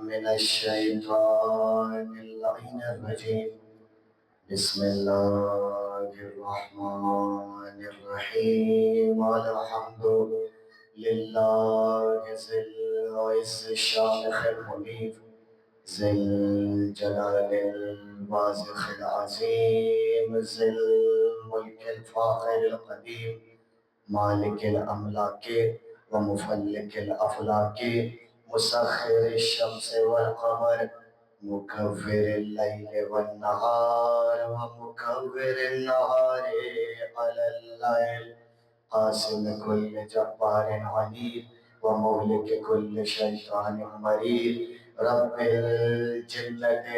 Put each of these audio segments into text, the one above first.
من الشيطان اللعين الرجيم. بسم الله الرحمن الرحيم. الحمد لله ذي العز الشامخ المنير، ذي الجلال البازخ العظيم، ذي الملك الفاخر القديم، مالك الأملاك ومفلك الأفلاك، مسخر الشمس والقمر، مكور الليل والنهار ومكور النهار على الليل، قاسم كل جبار عنيد ومهلك كل شيطان مريد، رب الجنة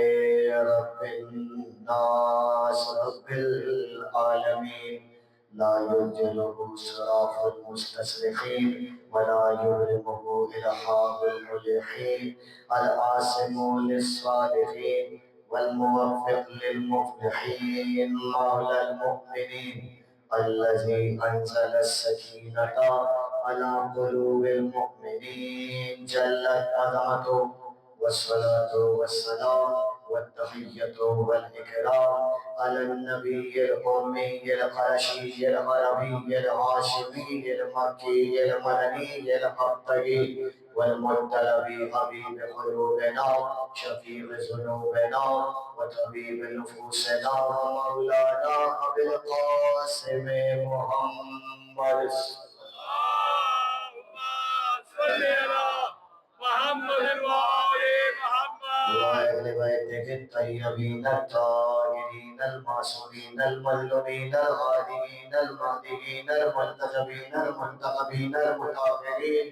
رب الناس رب العالمين، لا يرجله صراخ المستصرخين ولا يهرمه إلحاح الملحين، العاصم للصالحين والموفق للمفلحين، مولى المؤمنين الذي أنزل السكينة على قلوب المؤمنين، جلت عظمته، والصلاة والسلام والتحية والإكرام على النبي الأمي القرشي العربي الهاشمي المكي المدني الخطي والمرتلى حبيب قلوبنا، شفيع ذنوبنا وطبيب نفوسنا، ومولانا أبي القاسم محمد. اللهم صل على محمد وآل محمد وأهل بيته الطيبين الطاهرين المعصومين المظلومين الغادرين المهديين المنتجبين المنتخبين المطهرين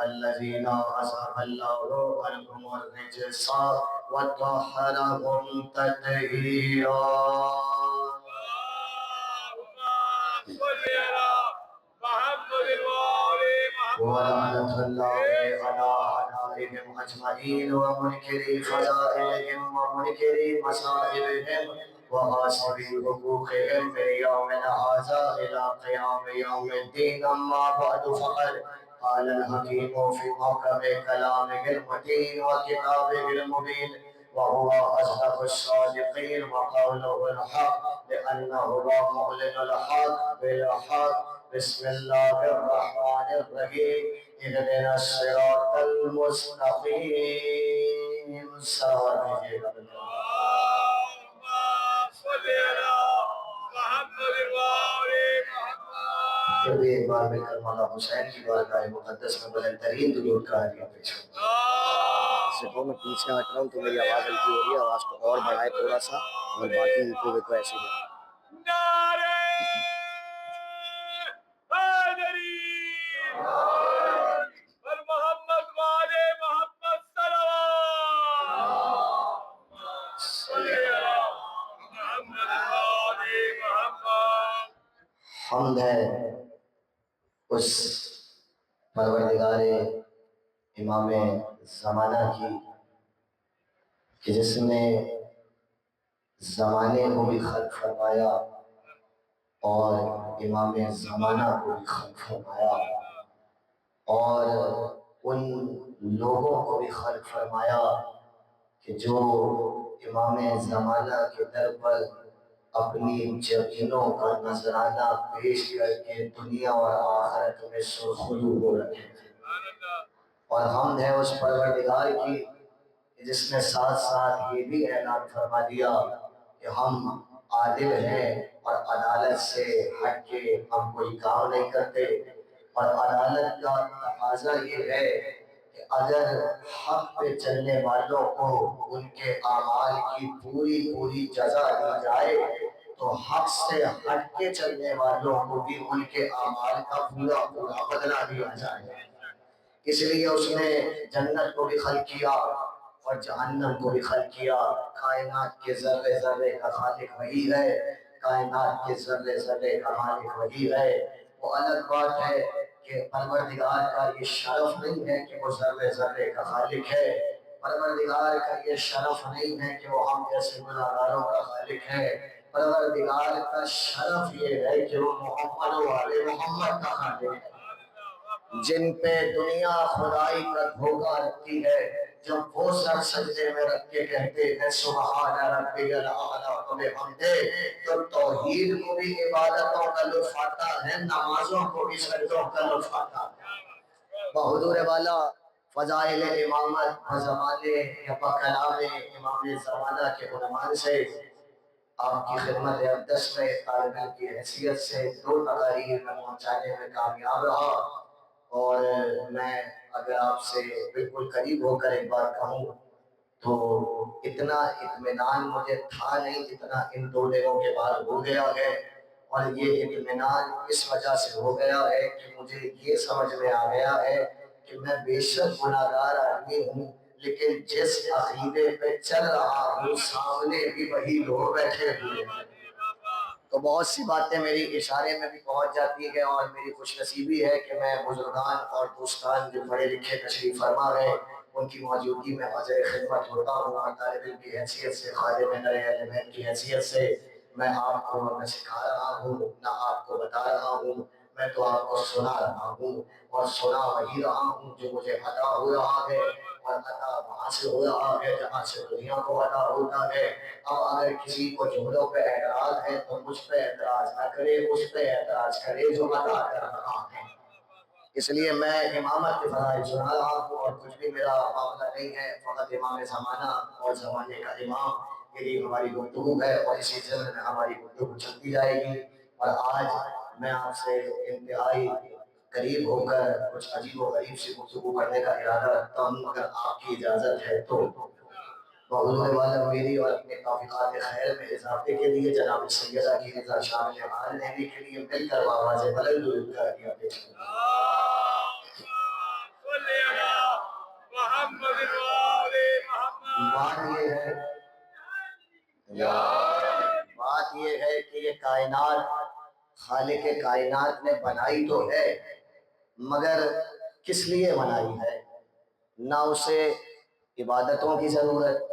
الذين أذهب الله عنهم الرجس وطهرهم تطهيرا. اللهم صل على محمد وآل محمد ولعنة الله على أعدائهم أجمعين ومنكري فضائلهم ومنكري مصائبهم وغاصبي حقوقهم من يومنا هذا إلى قيام يوم الدين. أما بعد فقد قال الحكيم في محكم كلامه المتين وكتابه المبين، وهو أصدق الصادقين وقوله الحق لأنه معلن الحق بالحق. بسم الله الرحمن الرحيم. اهدنا الصراط المستقيم. صراط اللهم صل على محمد وآل محمد. پھر بھی ایک بار میں کربلا حسین کی بارگاہ مقدس میں بلند ترین درود کا ہدیہ پیش کرتا ہوں. اس سے میں پیچھے ہٹ رہا ہوں تو میری آواز ہلکی ہو رہی ہے، آواز کو اور بڑھائے تھوڑا سا، اور باقی کو ایسے ہی نعرہ حیدری اور محمد وآل محمد صلوات صلی علی محمد وآل محمد. حمد ہے اس پروردگار امام زمانہ کی کہ جس نے زمانے کو بھی خلق فرمایا اور امام زمانہ کو بھی خلق فرمایا اور ان لوگوں کو بھی خلق فرمایا کہ جو امام زمانہ کے در پر اپنی یقینوں کا نذرانہ پیش کر کے دنیا اور آخرت میں سرخرو ہو رکھے تھے. اور حمد ہے اس پروردگار کی جس نے ساتھ ساتھ یہ بھی اعلان فرما دیا کہ ہم عادل ہیں اور عدالت سے ہٹ کے ہم کوئی کام نہیں کرتے، اور عدالت کا تقاضا یہ ہے کہ اگر حق پہ چلنے والوں کو ان کے اعمال کی پوری جزا دی جائے تو حق سے ہٹ کے چلنے والوں کو بھی ان کے اعمال کا پورا بدلہ دیا جائے. اس لیے اس نے جنت کو بھی خلق کیا اور جہنم کو بھی خلق کیا. کائنات کے ذرے ذرے کا خالق وہی ہے، کائنات کے ذرے ذرے کا خالق وہی ہے. وہ الگ بات ہے کہ پروردگار کا یہ شرف نہیں ہے کہ وہ ذرے ذرے کا خالق ہے، پروردگار کا یہ شرف نہیں ہے کہ وہ ہم جیسے گناہگاروں کا خالق ہے. پروردگار کا شرف یہ ہے کہ وہ محمد و آل محمد کا خالق ہے. جن پہ دنیا خدائی کا دھوکہ رکھتی ہے، جب وہ سر سجدے میں رکھ کے کہتے ہیں سبحان ربی الاعلی وبحمدہ، تو توحید کو بھی عبادتوں کا لطف آتا ہے، نمازوں کو بھی سجدوں کا لطف آتا ہے۔ بحضور والا فضائل امامت زمانے یا بکلام امام زمانہ کے عنوان سے آپ کی خدمت اقدس میں طالب علم کی حیثیت سے 2 تقاریر میں پہنچانے میں کامیاب رہا، اور میں اگر آپ سے بالکل قریب ہو کر ایک بار کہوں تو اتنا اطمینان مجھے تھا نہیں جتنا ان 2 دنوں کے بعد ہو گیا ہے، اور یہ اطمینان اس وجہ سے ہو گیا ہے کہ مجھے یہ سمجھ میں آ گیا ہے کہ میں بے شک گناہگار آدمی ہوں، لیکن جس عقیدے پہ چل رہا ہوں سامنے بھی وہی لوگ بیٹھے ہوئے ہیں، تو بہت سی باتیں میری اشارے میں بھی پہنچ جاتی ہیں، اور میری خوش نصیبی ہے کہ میں بزرگان اور دوستان جو پڑھے لکھے تشریف فرما ہے ان کی موجودگی میں حاضر خدمت ہوتا ہوں، اور طالب علم کی حیثیت سے، خادم اہل بیت کی حیثیت سے میں آپ کو نہ سکھا رہا ہوں نہ آپ کو بتا رہا ہوں، میں تو آپ کو سنا رہا ہوں، اور سنا وہی رہا ہوں جو مجھے عطا ہو رہا ہے، اور عطا وہاں سے ہو رہا ہے جہاں سے دنیا کو عطا ہوتا ہے۔ اب اگر کسی کو جملوں پہ اعتراض ہے تو مجھ پہ اعتراض نہ کرے، اس پہ اعتراض کرے جو عطا کر رہا ہے۔ اس لیے میں امامت کے فضائل سنا رہا ہوں، اور کچھ بھی میرا معاملہ نہیں ہے، فقط امام زمانہ اور زمانے کا امام، یہی ہماری گفتگو ہے، اور اسی ضمن میں ہماری گفتگو چلتی جائے گی۔ اور آج میں آپ سے انتہائی قریب ہو کر کچھ عجیب و غریب سی گفتگو کرنے کا ارادہ رکھتا ہوں، اگر آپ کی اجازت ہے تو۔ حضور والا میری اور اپنے توفیقات خیر میں اضافے کے لیے جناب سیدہ کی رضا شامل حال لینے کے لیے مل کر آواز بلند درود کا دیا پیش کریں۔ بات یہ ہے بات یہ ہے کہ یہ کائنات خالق کائنات نے بنائی تو ہے، مگر کس لیے بنائی ہے؟ نہ اسے عبادتوں کی ضرورت،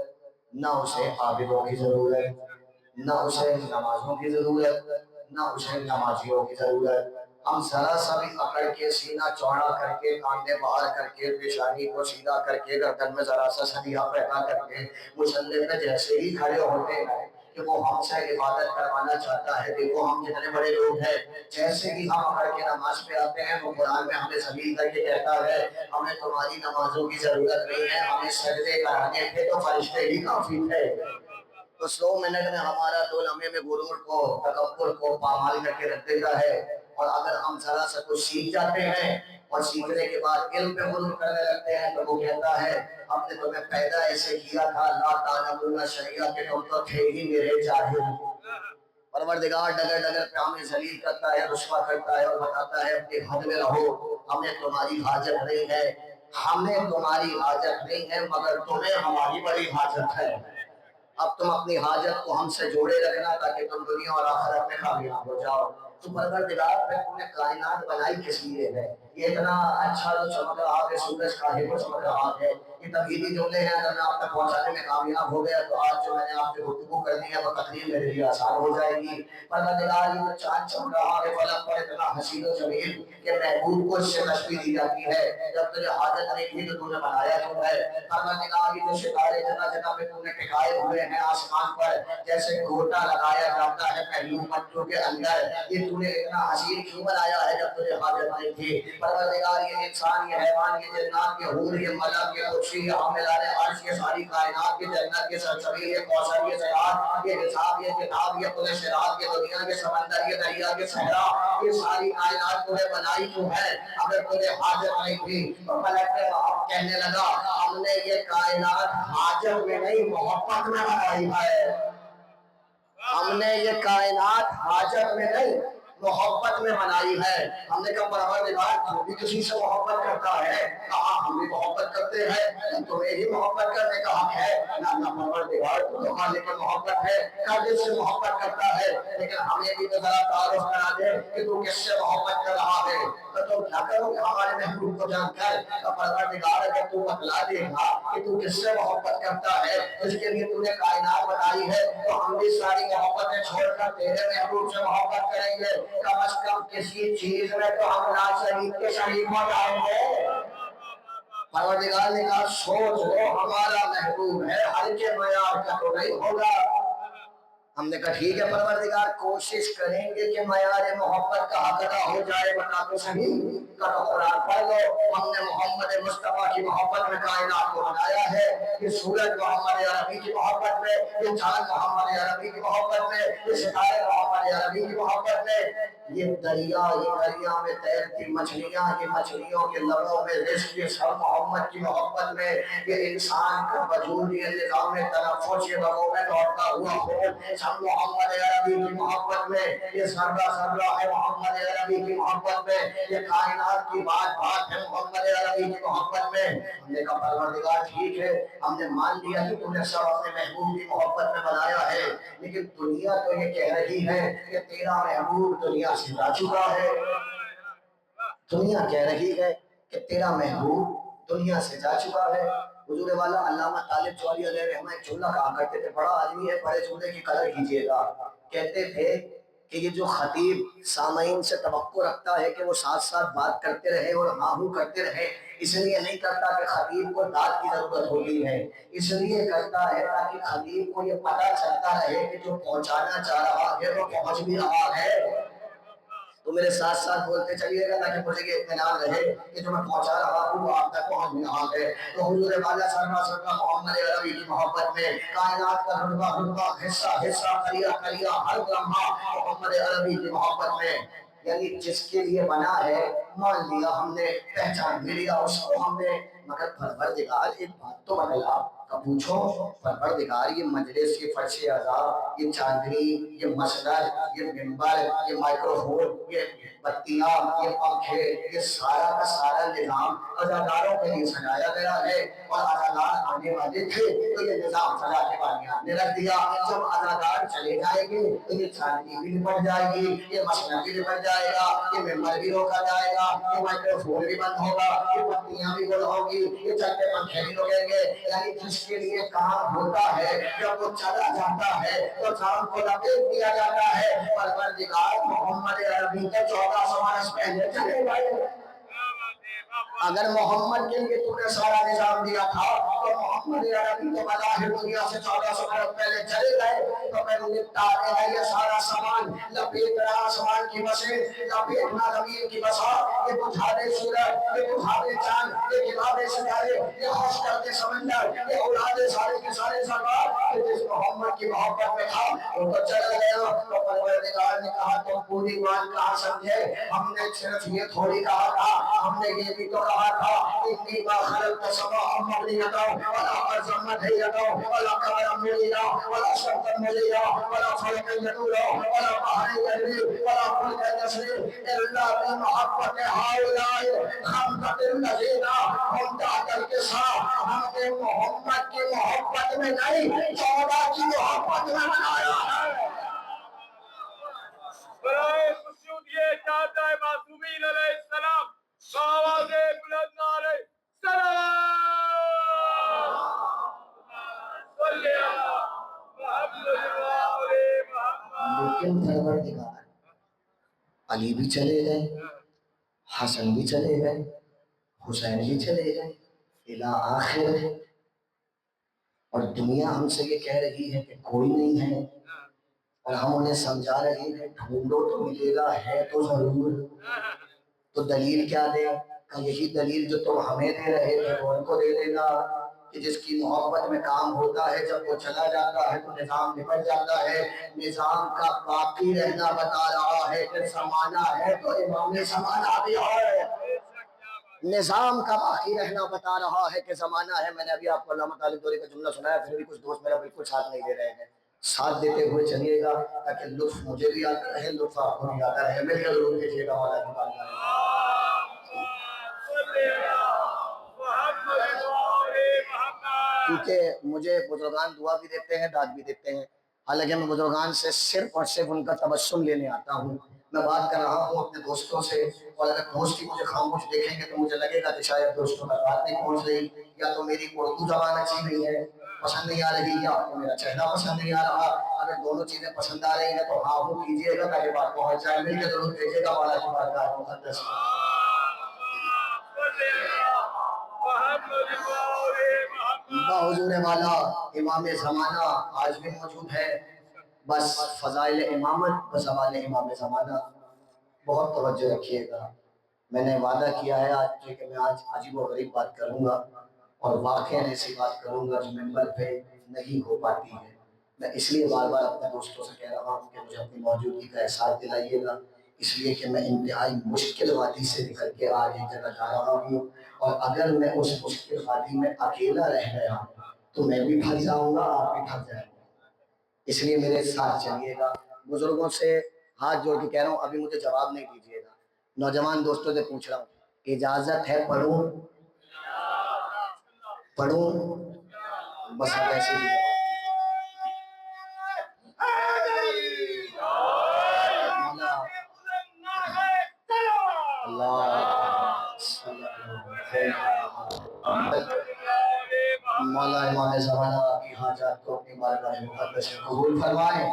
نہ اسے عابدوں کی ضرورت، نہ اسے نمازوں کی ضرورت، نہ اسے نمازیوں کی ضرورت۔ ہم ذرا سا بھی اکڑ کے سینہ چوڑا کر کے کاندھے باہر کر کے پیشانی کو سیدھا کر کے گردن میں ذرا سا سریحہ پیدا کر کے مصلی پہ جیسے ہی کھڑے ہوتے ہیں کہ وہ ہم سے عبادت کروانا چاہتا ہے، دیکھو ہم جتنے بڑے لوگ ہیں، جیسے ہی ہم اکڑ کے نماز پہ آتے ہیں وہ قرآن میں ہمیں ذلیل کر کے کہتا ہے ہمیں تمہاری نمازوں کی ضرورت نہیں ہے، ہمیں سجدے کرانے تھے تو فرشتے ہی کافی تھے۔ تو 100 منٹ میں ہمارا 2 لمحے میں غرور کو تکبر کو پامال کر کے رکھ دیتا ہے، اور اگر ہم ذرا سا کچھ سیکھ جاتے ہیں اور سیکھنے کے بعد علم پہ غرور کرنے لگتے ہیں تو وہ کہتا ہے ہم نے تمہیں پیدا ایسے کیا تھا لا تعلمون شیئا کہ تم تو تھے ہی میرے جاہل۔ پروردگار ڈگر ڈگر پہ ہمیں ذلیل کرتا ہے، رسوا کرتا ہے، اور بتاتا ہے اپنے حد میں رہو، ہمیں تمہاری حاجت نہیں ہے، ہمیں تمہاری حاجت نہیں ہے، مگر تمہیں ہماری بڑی حاجت ہے۔ اب تم اپنی حاجت کو ہم سے جوڑے رکھنا تاکہ تم دنیا اور آخرت میں کامیاب ہو جاؤ۔ تو پروردگار پہ تم نے کائنات بنائی کس لیے ہے؟ یہ اتنا اچھا جو چمک رہا ہے، سورج کاہے کو چمک رہا ہے، یہ تمہیدی جملے ہیں، اگر میں آپ تک پہنچانے میں کامیاب ہو گیا تو آج جو میں نے آپ سے گفتگو کر دی ہے وہ تقریر میرے لیے آسان ہو جائے گی۔ پروردگار یہ جو چاند چمک رہا ہے فلک پر اتنا حسین و جمیل کہ محبوب کو اس سے تشبیہ دی جاتی ہے، جب تجھے حاجت نہیں تھی تو تو نے بنایا کیوں ہے؟ پروردگار یہ جو ستارے جگہ جگہ پہ تو نے ٹکائے ہوئے ہیں آسمان پر، جیسے گھوٹا لگایا جاتا ہے پہلو بچوں کے اندر، یہ تو نے اتنا حسین کیوں بنایا ہے جب تجھے حاجت نہیں تھی؟ پروردگار یہ انسان، یہ حیوان، یہ جنات، یہ حور، یہ ملک، یہ خوشی، یہ حاملان عرش، یہ ساری کائنات، یہ جنت، یہ سلسبیل، یہ کوثر، یہ صراط، یہ حساب، یہ کتاب، یہ پل صراط، یہ دنیا، یہ سمندر، یہ دریا، یہ صحرا، یہ ساری کائنات تجھے بنائی کیوں ہے اگر تجھے حاجت نہیں تھی؟ تو ملک کہنے لگا ہم نے یہ کائنات حاجت میں نہیں محبت میں بنائی ہے، ہم نے یہ کائنات حاجت میں نہیں محبت میں بنائی ہے۔ ہم نے کہا پروردگار تو بھی کسی سے محبت کرتا ہے، کہا ہم بھی محبت کرتے ہیں، تمہیں ہی محبت کرنے کا حق ہے نہ پروردگار تو خالق محبت ہے، قادر سے محبت کرتا ہے، لیکن ہمیں بھی تو ذرا تعارف کرا دے کہ تو کس سے محبت کر رہا ہے۔ تو تم کیا کرو گے ہمارے محبوب کو جان کر؟ پروردگار اگر تو بتلا دے گا کہ تو کس سے محبت کرتا ہے، اس کے لیے تو نے کائنات بنائی ہے، تو ہم بھی ساری محبتیں چھوڑ کر تیرے محبوب سے محبت کریں گے۔ کم از کم کسی چیز میں تو ہم لا شریک کے شریک ہو جائیں گے۔ پروردگار نے کہا سوچ لو ہمارا محبوب ہے، ہلکے معیار کا تو نہیں ہوگا۔ ہم نے کہا ٹھیک ہے پروردگار، کوشش کریں گے کہ معیار محبت کا حق ادا ہو جائے، بتا تو صحیح۔ کہا قرآن پڑھ لو، ہم نے محمد مصطفیٰ کی محبت میں کائنات کو بنایا ہے، یہ سورج محمد عربی کی محبت میں، یہ چاند محمد عربی کی محبت میں، یہ ستارے محمد عربی کی محبت میں، یہ دریا میں تیرتی مچھلیاں، یہ مچھلیوں کے لبوں میں رزق، یہ سب محمد کی محبت میں، یہ انسان کا وجود، یہ نظام تنفس، یہ لبوں میں دوڑتا ہوا خون، سب محمد عربی کی محبت میں، یہ ذرہ ذرہ ہے محمد عربی کی محبت میں، یہ کائنات کی بات بات ہے محمد عربی کی محبت میں۔ ہم نے کہا پروردگار ٹھیک ہے، ہم نے مان لیا کہ تم نے سب اپنے محبوب کی محبت میں بنایا ہے، لیکن دنیا تو یہ کہہ رہی ہے کہ تیرا محبوب دنیا سے جا چکا ہے۔ دنیا کہہ رہی ہے کہ تیرا محبوب دنیا سے جا چکا ہے۔ حضور والا علامہ طالب چوہدری علیہ رحمہ ایک جملہ کہا کرتے تھے، بڑا آدمی ہے، بڑے جملے کی قدر کیجیے گا۔ کہتے تھے کہ یہ جو خطیب سامعین سے توقع رکھتا ہے کہ وہ ساتھ ساتھ بات کرتے رہے اور ہاں ہوں کرتے رہے، اس لیے نہیں کرتا کہ خطیب کو داد کی ضرورت ہوتی ہے، اس لیے کرتا ہے تاکہ خطیب کو یہ پتہ چلتا رہے کہ جو پہنچانا چاہ رہا ہے وہ پہنچ بھی رہا ہے۔ تو میرے ساتھ ساتھ بولتے چلیے گا تاکہ مجھے یہ اطمینان رہے کہ جو میں پہنچا رہا ہوں وہ آپ تک پہنچ بھی رہا ہے۔ تو حضور والا صلی اللہ علیہ وسلم محمد عربی کی محبت میں کائنات کا رتبہ حصہ کریا ہر لمحہ محمد عربی کی محبت میں، یعنی جس کے لیے بنا ہے مان لیا ہم نے، پہچان بھی لیا اس کو ہم نے، مگر پروردگار ایک بات تو بتلا کہ پوچھو پروردگار یہ مجلس، یہ فرش عذاب، یہ چاندنی، یہ مسند، یہ منبر، یہ مائکروفون، یہ بتیاں، یہ پنکھے، یہ سارا کا سارا نظام اداکاروں کے لیے سجایا گیا ہے، اور اداکار آنے والے تھے تو یہ نظام سجا کے بانیان نے رکھ دیا۔ جب اداکار چلے جائیں گے تو یہ چاندنی بھی نپٹ جائے گی، یہ مسند بھی نپٹ جائے گا، یہ ممبر بھی روکا جائے گا، یہ مائکروفون بھی بند ہوگا، یہ بتیاں بھی گل ہوگی، یہ چلتے پنکھے بھی رکیں گے۔ یعنی جس کے لیے کام ہوتا ہے جب وہ چلا جاتا ہے تو کام کو لپیٹ دیا جاتا ہے۔ پروردگار محمد عربی کے 1400 برس پہلے چلے گئے۔ اگر محمد کے لیے تو نے سارا نظام دیا تھا تو محمد عربی تو بظاہر دنیا سے 1400 برس پہلے چلے گئے، تو میں نپٹا دے گا یہ سارا سامان، لپیٹنا آسمان کی بسیں، لپیٹنا زمین کی بسا، یہ بجھا دے سورج، یہ بجھا دے چاند، یہ گرا دے ستارے، یہ خوش کر دے سمندر، یہ اڑا دے سارے کے سارے ذرات، کہ جس محمد کی محبت میں تھا وہ تو چلا گیا۔ تو پروردگار نے کہا تم پوری بات کہاں سمجھے، ہم نے صرف یہ تھوڑی کہا تھا، ہم نے یہ بھی تو کہا تھا انی ما خلقت السماء مبنیۃ ولا الارض مدحیۃ ولا قمرا منیرا ولا شمسا منیرا ولا فلکا یدور ولا بحرا یجری ولا فلکا یسری الا بمحبت هؤلاء خمسة الذین هم تحت الکساء۔ ہم نے محمد کی محبت میں نہیں 14 کی محبت میں بنایا ہے۔ برائے خشوع یہ چاہتا ہے معصومین علیہ السلام آواز بلند نعرہ سلام صلی اللہ محمد وآلِ محمد۔ لیکن پروردگار علی بھی چلے گئے، حسن بھی چلے گئے، حسین بھی چلے گئے الی آخر، اور دنیا ہم سے یہ کہہ رہی ہے کہ کوئی نہیں ہے، اور ہم انہیں سمجھا رہے ہیں ڈھونڈو تو ملے گا، ہے تو ضرور۔ تو دلیل کیا دیں؟ کہ یہی دلیل جو تم ہمیں دے رہے تھے وہ ان کو دے دینا، کہ جس کی محبت میں کام ہوتا ہے جب وہ چلا جاتا ہے تو نظام نپٹ جاتا ہے۔ نظام کا باقی رہنا بتا رہا ہے کہ زمانہ ہے تو امام زمانہ بھی ہے۔ نظام کا باقی رہنا بتا رہا ہے کہ زمانہ ہے۔ میں نے ابھی آپ کو علامہ طالب دوری کا جملہ سنایا، پھر بھی کچھ دوست میرا بالکل ساتھ نہیں دے رہے ہیں، ساتھ دیتے ہوئے چلیے گا تاکہ لطف مجھے بھی آتا رہے، لطف آپ کو بھی آتا رہے۔ مل کر ضرور دیکھیے گا مولا کی بات۔ کیونکہ مجھے بزرگان دعا بھی دیتے ہیں، داد بھی دیتے ہیں، حالانکہ میں بزرگان سے صرف اور صرف ان کا تبسم لینے آتا ہوں۔ میں بات کر رہا ہوں اپنے دوستوں سے، اور اگر دوست ہی مجھے خاموش دیکھیں گے تو مجھے لگے گا کہ شاید دوستوں تک بات نہیں پہنچ رہی، یا تو میری اردو زبان اچھی نہیں ہے، پسند نہیں آ رہی، یا آپ کو میرا چہرہ پسند نہیں آ رہا۔ اگر دونوں چیزیں پسند آ رہی ہیں تو ہاں وہ کیجیے گا تاکہ بات پہنچ جائے، مل کے ضرور بھیجیے گا، والا کی بارگاہ مقدس میں۔ حضور والا امام زمانہ آج بھی موجود ہے، بس فضائل امامت بزوال امام زمانہ بہت توجہ رکھیے گا۔ میں نے وعدہ کیا ہے آج کہ میں آج عجیب و غریب بات کروں گا، اور واقعاً ایسی بات کروں گا جو ممبر پہ نہیں ہو پاتی ہے۔ میں اس لیے بار بار اپنے دوستوں سے کہہ رہا ہوں کہ مجھے اپنی موجودگی کا احساس دلائیے گا، اس لیے کہ میں انتہائی مشکل وادی سے نکل کے آج ایک جگہ جا رہا ہوں، اور اگر میں اس مشکل وادی میں اکیلا رہ گیا تو میں بھی پھنس جاؤں گا، آپ بھی پھنس جائیں گے، اس لیے میرے ساتھ چلیے گا۔ بزرگوں سے ہاتھ جوڑ کے کہہ رہا ہوں، ابھی مجھے جواب نہیں دیجیے گا، نوجوان دوستوں سے پوچھ رہا ہوں، اجازت ہے پڑھوں؟ پڑھوں؟ بس اب ایسے ہی جواب مولا امام زمانہ کی حاجات کو اپنی بارگاہ مقدس میں قبول فرمائے،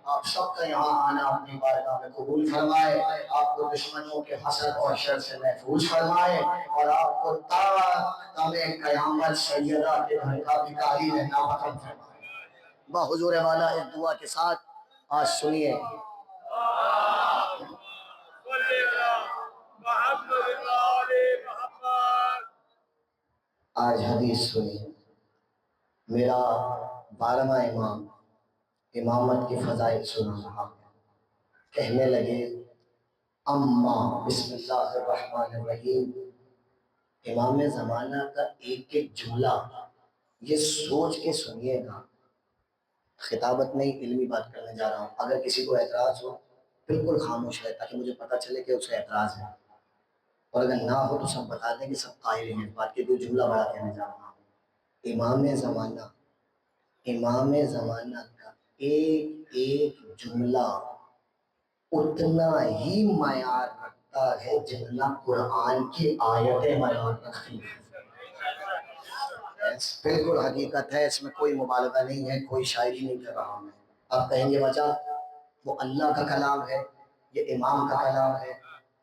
آپ سب کا یہاں آنا اپنی بارگاہ میں قبول فرمائے، آپ کو دشمنوں کے حسد اور شر سے محفوظ فرمائے، اور آپ کو تا قیامت سیدہ کے گھر کا بھکاری رہنا ختم فرمائے۔ بحضور والا اس دعا کے ساتھ آج سنیے، آج حدیث سنیے۔ میرا 12واں امام امامت کے فضائل سنا رہا ہے، کہنے لگے اما بسم اللہ الرحمن الرحیم۔ امام زمانہ کا ایک ایک جملہ یہ سوچ کے سنیے گا، خطابت نہیں علمی بات کرنے جا رہا ہوں، اگر کسی کو اعتراض ہو بالکل خاموش ہے تاکہ مجھے پتہ چلے کہ اسے اعتراض ہے، اور اگر نہ ہو تو سب بتا دیں کہ سب قائل ہیں اس بات کے، جو جملہ بڑا کہنے جا رہا ہوں۔ امام زمانہ کا ایک ایک جملہ اتنا ہی معیار رکھتا ہے جتنا قرآن کی آیتیں معیار رکھتی ہیں۔ بالکل حقیقت ہے، اس میں کوئی مبالغہ نہیں ہے، کوئی شاعری نہیں کر رہا میں۔ آپ کہیں گے وجہ، وہ اللہ کا کلام ہے، یہ امام کا کلام ہے،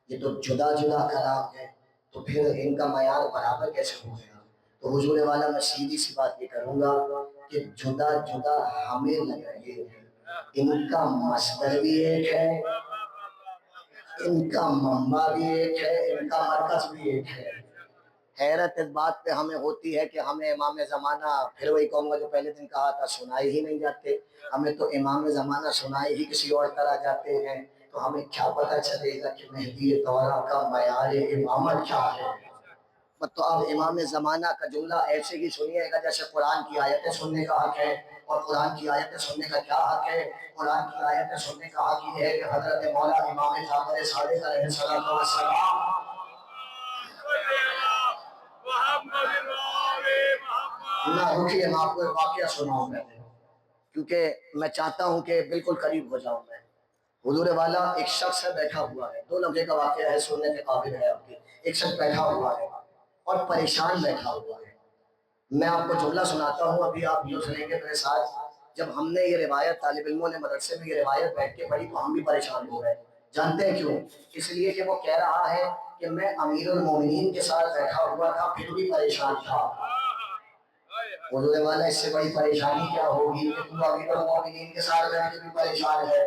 یہ تو جدا جدا کلام ہے، تو پھر ان کا معیار برابر کیسے ہو گیا؟ تو حضور والا میں سیدھی سی بات یہ کروں گا کہ جدا جدا ہمیں لگ رہے ہیں، ان کا مصدر بھی ایک ہے، ان کا منبع بھی ایک ہے، ان کا مرکز بھی ایک ہے۔ حیرت اس بات پہ ہمیں ہوتی ہے کہ ہمیں امام زمانہ، پھر وہی کہوں گا جو پہلے دن کہا تھا، سنائے ہی نہیں جاتے، ہمیں تو امام زمانہ سنائے ہی کسی اور طرح جاتے ہیں، تو ہمیں کیا پتہ چلے گا کہ مہدی دورہ کا معیار امامت کیا ہے؟ تو اب امام زمانہ کا جملہ ایسے ہی سنیے گا جیسے قرآن کی آیتیں سننے کا حق ہے، اور قرآن کی آیتیں سننے کا کیا حق ہے؟ قرآن کی آیتیں سننے کا حق یہ ہے کہ حضرت مولا امام جعفر صادق علیہ السلام، نہ رکیے میں آپ کو ایک واقعہ سناؤں میں، کیونکہ میں چاہتا ہوں کہ بالکل قریب ہو جاؤں میں۔ حضور والا ایک شخص ہے بیٹھا ہوا ہے، 2 لمحے کا واقعہ ہے، سننے کے قابل ہے آپ کے۔ ایک شخص بیٹھا ہوا ہے اور پریشان بیٹھا ہوا ہے۔ میں آپ کو جملہ سناتا ہوں، ابھی آپ یوں سنیں گے میرے ساتھ۔ جب ہم نے یہ روایت، طالب علموں نے مدرسے میں یہ روایت بیٹھ کے پڑھی تو ہم بھی پریشان ہو گئے۔ جانتے ہیں کیوں؟ اس لیے کہ وہ کہہ رہا ہے کہ میں امیر المومنین کے ساتھ بیٹھا ہوا تھا پھر بھی پریشان تھا۔ حضور والا اس سے بڑی پریشانی کیا ہوگی کہ تو امیر المومنین کے ساتھ بیٹھ کے بھی پریشان ہے۔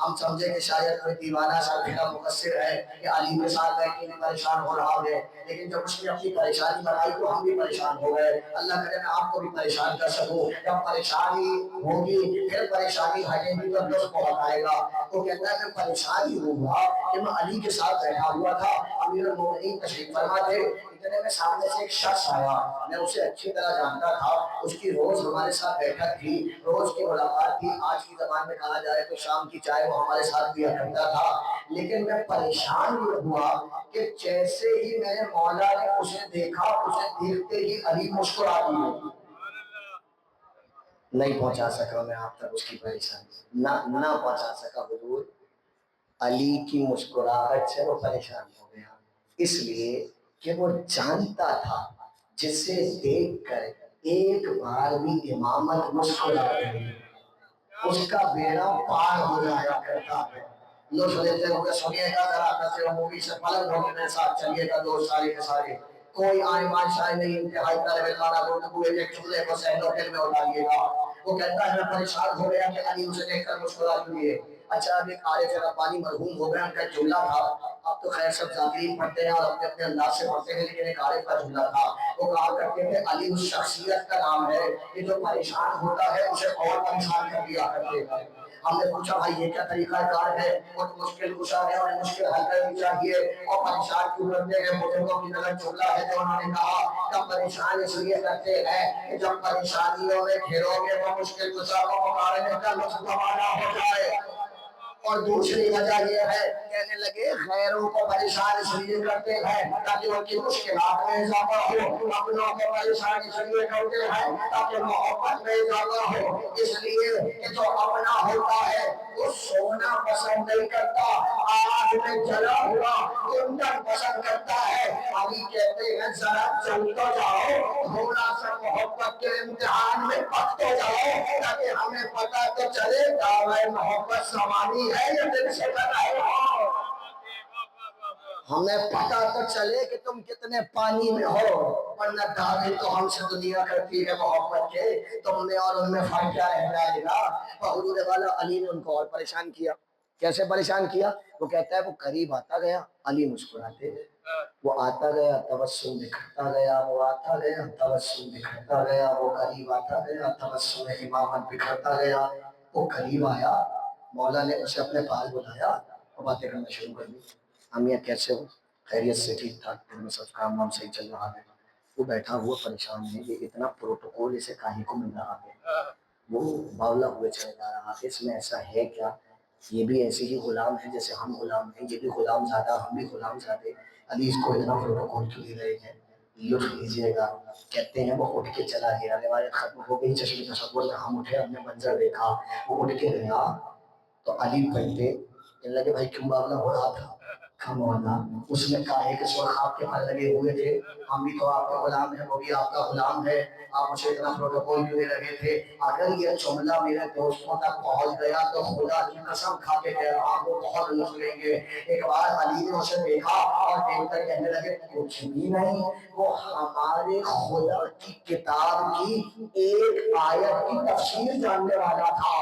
ہم سمجھے کہ شاید کوئی دیوانہ سا پھرا مقصر ہے کہ علی کے ساتھ بیٹھ کے بھی پریشان ہو رہا ہے، لیکن جب اس نے اپنی پریشانی بتائی تو ہم بھی پریشان ہو گئے۔ اللہ کرے میں آپ کو بھی پریشان کر سکوں، جب پریشانی ہوگی پھر پریشانی ہٹے گی تو لطف بہت آئے گا۔ تو کہتا ہے میں پریشان ہی ہوا کہ میں علی کے ساتھ بیٹھا ہوا تھا، امیر المومنین تشریف فرما تھے، اتنے میں سامنے سے ایک شخص آیا، میں اسے اچھی طرح جانتا تھا، اس کی روز ہمارے ساتھ بیٹھک تھی، روز کی ملاقات تھی، آج کی زبان میں کہا جائے تو شام کی چائے وہ ہمارے ساتھ پیا کرتا تھا، لیکن میں پریشان یہ ہوا کہ جیسے ہی میں نے مولا نے اسے دیکھا، اسے دیکھتے ہی علی مسکرا دیے۔ نہیں پہنچا سکا میں آپ تک اس کی پریشانی، نہ پہنچا سکا حضور۔ علی کی مسکراہٹ سے وہ پریشان ہو گیا، اس لیے کہ وہ جانتا تھا جسے دیکھ کر ایک بار بھی امامت مسکرا رہی اس کا بیڑا پار ہو جایا کرتا ہے۔ لطف لیتے ہوئے سنیے گا ذرا کسی مووی سے پلک ہو کے میرے ساتھ چلیے گا دوست سارے کے سارے، کوئی آئے بادشاہ نہیں، انتہائی طالب علمانہ گفتگو ایک چولہے کو سہلو دل میں اٹھائیے گا۔ وہ کہتا ہے میں پریشان ہو گیا کہ علی اسے دیکھ کر مسکرا دیے۔ اچھا اب ایک عارف ربانی مرحوم ہو گیا، ان کا جملہ تھا، اب تو خیر سب ذاکرین پڑھتے ہیں اور اپنے اپنے انداز سے پڑھتے ہیں، لیکن ایک عارف کا جملہ تھا، وہ کہا کرتے تھے علی اس شخصیت کا نام ہے کہ جو پریشان ہوتا ہے اسے اور پریشان کر دیا کرتے ہیں۔ ہم نے پوچھا بھائی یہ کیا طریقہ کار ہے؟ وہ مشکل کشا ہے اور مشکل حل کرنی چاہیے اور پریشان کیوں کرتے ہیں؟ بزرگوں کی نظر جملہ ہے جو انہوں نے کہا کہ پریشان اس لیے کرتے ہیں کہ جب پریشانیوں میں گھرو گے تو مشکل کشا کو مقابلے کا لطف گوانا ہو جائے۔ اور دوسری وجہ یہ ہے کہنے لگے غیروں کو پریشان اس لیے کرتے ہیں تاکہ ان کی مشکلات میں اضافہ ہو، اپنوں کو پریشان اس لیے کرتے ہیں تاکہ محبت میں اضافہ ہو، اس لیے کہ جو اپنا ہوتا ہے وہ سونا پسند نہیں کرتا، آگ میں جلا ہوا کندن پسند کرتا ہے۔ علی کہتے ہیں ذرا چل تو جاؤ، تھوڑا سا محبت کے امتحان میں پک تو جاؤ تاکہ ہمیں پتہ تو چلے دعوی محبت زمانی ہے یا دل سے کر رہے ہو، ہمیں پتہ تو چلے کہ تم کتنے پانی میں ہو، ورنہ دعوے تو ہم سے دنیا کرتی ہے محبت کے، تم نے اور ان میں فرق کیا رہ جائے گا۔ حضور والا علی نے ان کو اور پریشان کیا۔ کیسے پریشان کیا؟ وہ کہتا ہے وہ قریب آتا گیا، علی مسکراتے گئے، وہ آتا گیا تبسم بکھرتا گیا، وہ آتا گیا تبسم بکھرتا گیا، وہ قریب آتا گیا تبسم امامت بکھرتا گیا۔ وہ قریب آیا، مولا نے اسے اپنے پاس بلایا اور باتیں کرنا شروع کر دی۔ امیہ کیسے ہو؟ خیریت سے؟ ٹھیک ٹھاک، گھر میں سب کام وام صحیح چل رہا ہے؟ وہ بیٹھا ہوا پریشان ہے، یہ اتنا پروٹوکول اسے کاہے کو مل رہا ہے؟ وہ باولا ہوئے چلے جا رہا ہے، اس میں ایسا ہے کیا؟ یہ بھی ایسے ہی غلام ہے جیسے ہم غلام ہیں، یہ بھی غلام زادہ ہم بھی غلام زادے، علی اس کو اتنا پروٹوکول کیوں دے رہے ہیں؟ لطف لیجیے گا۔ کہتے ہیں وہ اٹھ کے چلا گیا، روایت ختم ہو گئی، چشم تصور میں ہم اٹھے، ہم نے منظر دیکھا، وہ اٹھ کے گیا تو علی بیٹھے، کہنے لگے بھائی کیوں باولا ہو رہا تھا؟ مولا اس میں کاہے کے سور خواب کے پھل لگے ہوئے تھے، ہم بھی تو آپ کا غلام ہیں، وہ بھی آپ کا غلام ہے، آپ اسے اتنا پروٹوکول کیوں دے رہے تھے؟ اگر یہ جملہ میرے دوستوں تک پہنچ گیا تو خدا کی قسم کھا کے کہہ رہا ہوں بہت لطف لیں گے۔ ایک بار علی نے اسے دیکھا اور دیکھ کر کہنے لگے کچھ بھی نہیں، وہ ہمارے خدا کی کتاب کی ایک آیت کی تفسیر جاننے والا تھا۔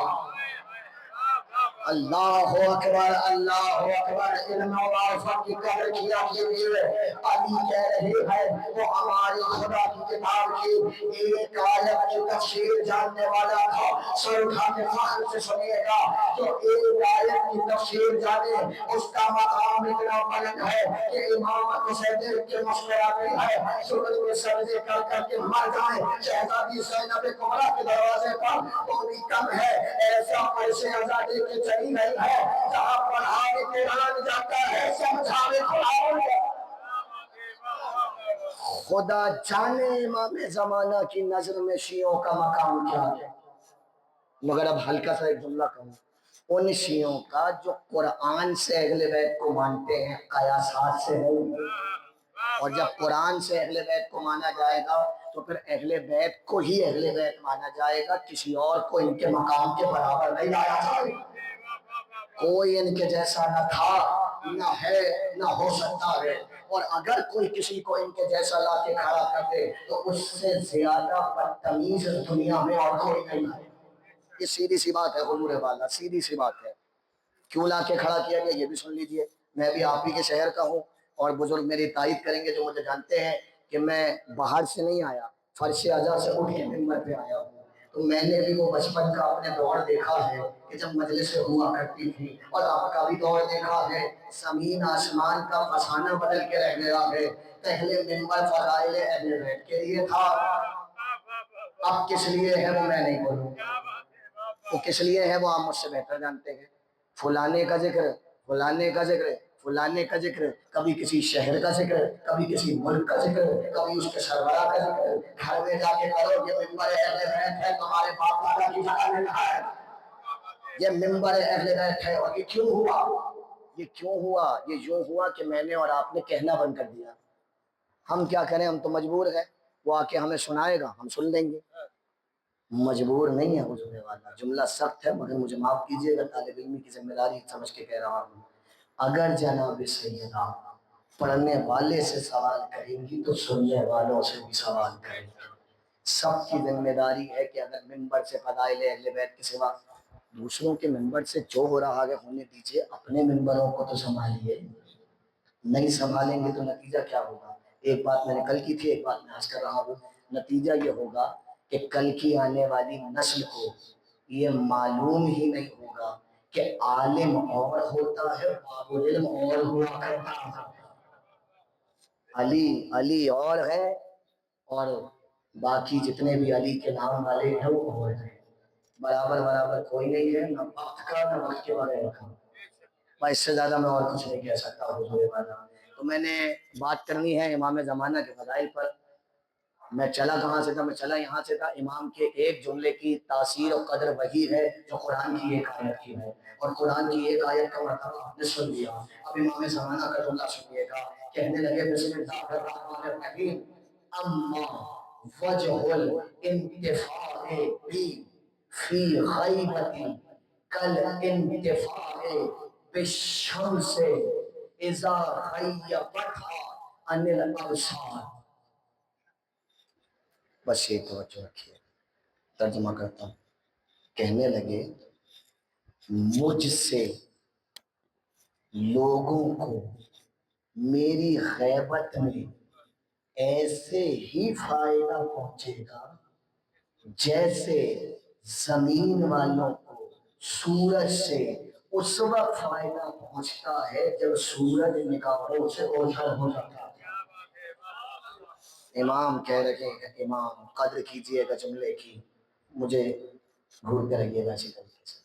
اللہ اکبر، اللہ اکبر، علم و معرفت کی قدر کیا کیجیے۔ علی کہہ رہے ہیں وہ ہماری خدا کی کتاب کی ایک آیت کی تفسیر جاننے والا تھا۔ سر اٹھا کے فخر سے سنیے گا، جو ایک آیت کی تفسیر جانے اس کا مقام اتنا بلند ہے کہ امامت اسے دیکھ کے مسکراتی ہے، سجود میں سجدے کر کر کے مر جائیں شہزادی زینب کبریٰ کے دروازے پر تو بھی کم ہے، ایسا پیسے آزادی کے چلی گئی ہے جہاں پڑھانے قرآن جاتا ہے سمجھانے قرآن۔ خدا جانے امام زمانہ کی نظر میں شیعوں کا مقام کیا ہے۔ مگر اب ہلکا سا ایک جملہ کہوں، ان شیعوں کا جو قرآن سے اہل بیت کو مانتے ہیں قیاسات سے نہیں، اور جب قرآن سے اہل بیت کو مانا جائے گا تو پھر اہل بیت کو ہی اہل بیت مانا جائے گا، کسی اور کو ان کے مقام کے برابر نہیں لایا جائے گا۔ کوئی ان کے جیسا نہ تھا، نہ ہے، نہ ہو سکتا ہے، اور اگر کوئی کسی کو ان کے جیسا لا کے کھڑا کر دے تو اس سے زیادہ بدتمیز دنیا میں اور کوئی نہیں ہے۔ یہ سیدھی سی بات ہے حضور والا، سیدھی سی بات ہے۔ کیوں لا کے کھڑا کیا گیا یہ بھی سن لیجئے۔ میں بھی آپ ہی کے شہر کا ہوں اور بزرگ میری تائید کریں گے جو مجھے جانتے ہیں کہ میں باہر سے نہیں آیا، فرش اعلیٰ سے اٹھ کے منبر پہ آیا ہوں۔ تو میں نے بھی وہ بچپن کا اپنے دور دیکھا ہے کہ جب مجلسیں ہوا کرتی تھی، اور آپ کا بھی دور دیکھا ہے، زمین آسمان کا فسانہ بدل کے رہ گیا ہے۔ پہلے منبر فضائل اہل بیت کے لیے تھا، اب کس لیے ہے وہ میں نہیں بولوں، وہ کس لیے ہے وہ آپ مجھ سے بہتر جانتے ہیں۔ فلانے کا ذکر، فلانے کا ذکر، فلانے کا ذکر، کبھی کسی شہر کا ذکر، کبھی کسی ملک کا ذکر، کبھی اس کے سربراہ کا ذکر، گھر میں جا کے کرو یہ ممبر اہل بیت ہے، تمہارے باپ دادا کی جگہ میں کہا ہے یہ ممبر اہل بیت ہے۔ اور یہ کیوں ہوا؟ یہ کیوں ہوا؟ یہ یوں ہوا کہ میں نے اور آپ نے کہنا بند کر دیا۔ ہم کیا کریں، ہم تو مجبور ہیں، وہ آ کے ہمیں سنائے گا ہم سن لیں گے، مجبور نہیں ہے حضور والا۔ جملہ سخت ہے مگر مجھے معاف کیجیے گا، طالب علمی کی ذمہ داری سمجھ کے کہہ رہا ہوں۔ اگر جناب سیدہ پڑھنے والے سے سوال کریں گی تو سننے والوں سے بھی سوال کریں گی۔ سب کی ذمہ داری ہے کہ اگر ممبر سے فضائل اہل بیت کے سوا دوسروں کے ممبر سے جو ہو رہا ہے ہونے دیجیے، اپنے ممبروں کو تو سنبھالیے۔ نہیں سنبھالیں گے تو نتیجہ کیا ہوگا؟ ایک بات میں نے کل کی تھی، ایک بات میں آج کر رہا ہوں۔ نتیجہ یہ ہوگا کہ کل کی آنے والی نسل کو یہ معلوم ہی نہیں ہوگا کہ عالم اور ہوتا ہے، باب علم اور ہوا کرتا ہے۔ علی اور ہے، اور باقی جتنے بھی علی کے نام والے ہیں وہ اور ہیں۔ برابر برابر کوئی نہیں ہے، نہ وقت کا نہ وقت کے بارے میں۔ میں اس سے زیادہ میں اور کچھ نہیں کہہ سکتا حضور والا۔ تو میں نے بات کرنی ہے امام زمانہ کے فضائل پر۔ میں چلا کہاں سے تھا؟ میں چلا یہاں سے تھا، امام کے ایک جملے کی تاثیر و قدر وہی ہے جو قرآن کی ایک آیت کی ہے، اور قرآن کی ایک آیت کا مرتبہ آپ نے سن لیا۔ اب امام زمانہ کا جملہ سنیے گا، کہنے لگے بسم اللہ الرحمن الرحیم، اما وجہ الانتفاع بی فی غیبت کل انتفاع بالشمس اذا غیبتها عن الابصار۔ بس یہ توجہ رکھیے، ترجمہ کرتا ہوں۔ کہنے لگے مجھ سے لوگوں کو میری غیبت میں ایسے ہی فائدہ پہنچے گا جیسے زمین والوں کو سورج سے اس وقت فائدہ پہنچتا ہے جب سورج نگاہوں سے اوجھل ہو جاتا ہے۔ امام کہہ رہے ہیں، امام قدر کیجئے گا جملے کی، مجھے گھورتے رہیے گا اسی طریقے سے۔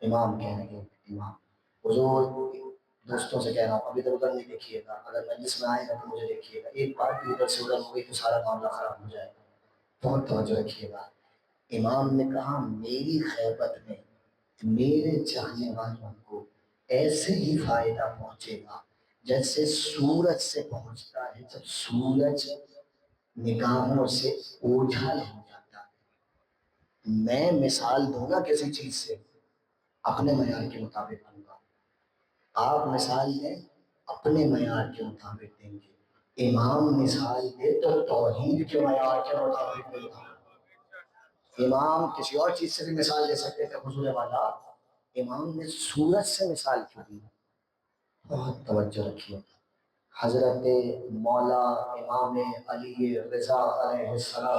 امام کہہ رہے ہیں، امام حضور دوستوں سے کہہ رہا ہوں ابھی ادھر ادھر نہیں دیکھیے گا، اگر مجلس میں آئے گا تو مجھے دیکھیے گا، ایک بار بھی ادھر سے ادھر ہو گئی تو سارا معاملہ خراب ہو جائے گا، بہت توجہ رکھیے گا۔ امام نے کہا میری غیبت میں میرے چاہنے والوں کو ایسے ہی فائدہ پہنچے گا جیسے سورج سے پہنچتا ہے جب سورج نگاہوں سے اوجھل ہو جاتا ہے۔ میں مثال دوں گا کسی چیز سے، اپنے معیار کے مطابق دوں گا، آپ مثال دیں اپنے معیار کے مطابق دیں گے۔ امام مثال دے تو توحید کے معیار کے مطابق دے گا۔ امام کسی اور چیز سے بھی مثال دے سکتے تھے حضور والا، امام نے سورج سے مثال کیوں دی؟ بہت توجہ رکھیے۔ حضرت مولا امام علی رضا علیہ السلام،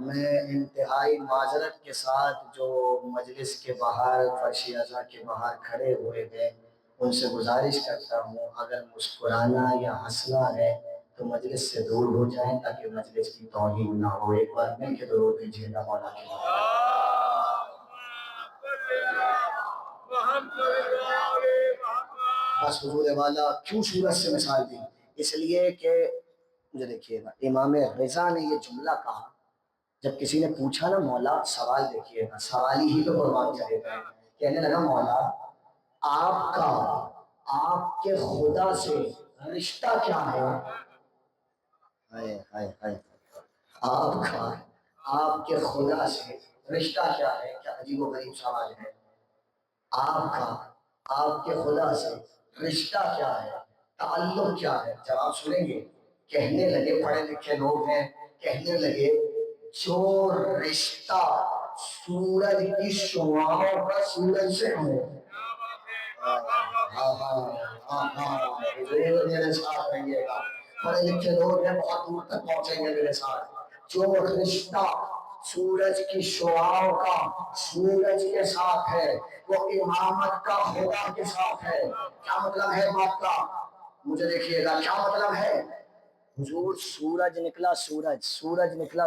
میں انتہائی معذرت کے ساتھ جو مجلس کے باہر فرش اعضا کے باہر کھڑے ہوئے ہیں ان سے گزارش کرتا ہوں اگر مسکرانا یا ہنسنا ہے تو مجلس سے دور ہو جائیں تاکہ مجلس کی توہین نہ ہو۔ ایک بار مل کے درود دیجیے گا مولا کے بس حضور والا کیوں سورج سے مثال دی؟ اس لیے کہ مجھے دیکھیے گا امام رضا نے یہ جملہ کہا جب کسی نے پوچھا نا مولا، سوال دیکھیے گا، سوالی ہی تو قربان چلے گا، کہنے لگا مولا آپ کا آپ کے خدا سے رشتہ کیا ہے؟ آپ کا آپ کے خدا سے رشتہ کیا ہے؟ کیا عجیب و غریب سوال ہے۔ آپ کا آپ کے خدا سے رشتہ کیا ہے، تعلق کیا ہے؟ جواب سنیں گے۔ کہنے لگے پڑھے لکھے لوگ ہیں، کہنے لگے جو رشتہ سورج کی شعاعوں کا سورج سے ہے۔ میرے ساتھ رہیے گا، پڑھے لکھے لوگ ہیں بہت دور تک پہنچیں گے میرے ساتھ۔ جو رشتہ سورج کی شعاعوں کا سورج کے ساتھ ہے وہ امامت کا خدا کے ساتھ ہے۔ کیا مطلب ہے بات کا؟ مجھے دیکھیے گا کیا مطلب ہے۔ حضور سورج نکلا، سورج نکلا،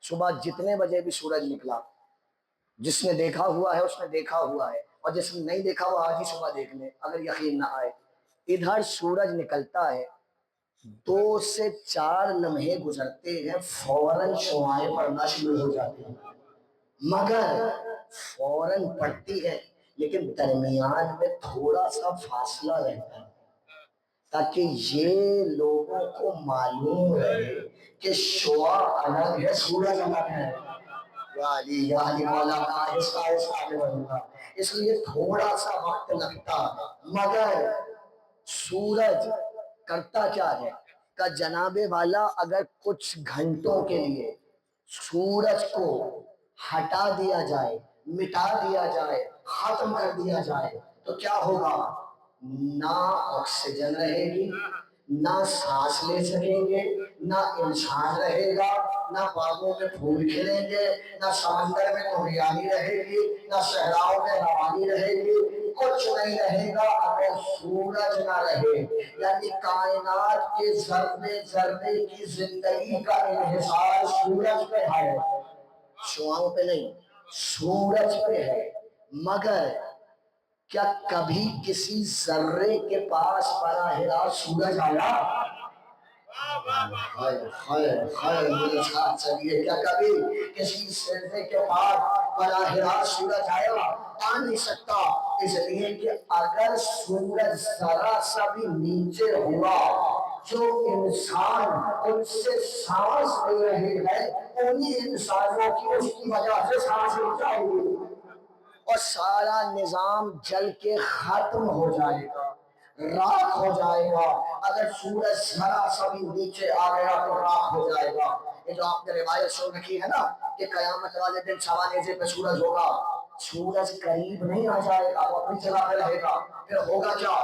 صبح جتنے بجے بھی سورج نکلا جس نے دیکھا ہوا ہے اس نے دیکھا ہوا ہے، اور جس نے نہیں دیکھا وہ آج ہی صبح دیکھ لے اگر یقین نہ آئے۔ ادھر سورج نکلتا ہے، 2 سے 4 لمحے گزرتے ہیں، فوراً شعائیں پڑنا شروع ہو جاتی ہیں، مگر فوراً پڑتی ہے لیکن درمیان میں تھوڑا سا فاصلہ رہتا ہے تاکہ یہ لوگوں کو معلوم رہے کہ شعا الگ ہے سورج الگ ہے۔ یا علی مولانا آہستہ آہستہ آگے بڑھوں گا، اس لیے تھوڑا سا وقت لگتا مگر سورج کرتا کیا ہے کہ جناب والا اگر کچھ گھنٹوں کے لیے سورج کو ہٹا دیا جائے، مٹا دیا جائے، ختم کر دیا جائے تو کیا ہوگا؟ نہ آکسیجن رہے گی، نہ سانس لے سکیں گے، نہ انسان رہے گا، نہ باغوں میں پھول کھلیں گے، نہ سمندر میں کوریالی رہے گی، نہ صحراؤں میں روانی رہے گی، کچھ نہیں رہے گا اگر سورج نہ رہے۔ یعنی کائنات کے ذرے ذرے کی زندگی کا انحصار سورج پہ ہے، شعاؤں پہ نہیں، سورج پہ ہے۔ مگر کیا کبھی کسی ذرے کے پاس براہ راست سورج آیا؟ خیر میرے ساتھ چلیے، کیا کبھی کسی ذرے کے پاس براہ راست سورج آیا؟ آ نہیں سکتا، اس لیے کہ اگر سورج ذرا سا بھی نیچے ہوا جو انسان ان سے سانس لے رہے ہیں انہی انسانوں کی اس کی وجہ سے سانس لے جائے گی اور سارا نظام جل کے ختم ہو جائے گا، راکھ ہو جائے گا۔ اگر سورج ذرا سا بھی نیچے آ گیا تو راکھ ہو جائے گا۔ یہ جو آپ نے روایت سن رکھی ہے نا کہ قیامت والے دن سوا نیزے پہ سورج ہوگا، سورج قریب نہیں آ جائے گا، وہ اپنی جگہ پہ رہے گا۔ پھر ہوگا کیا؟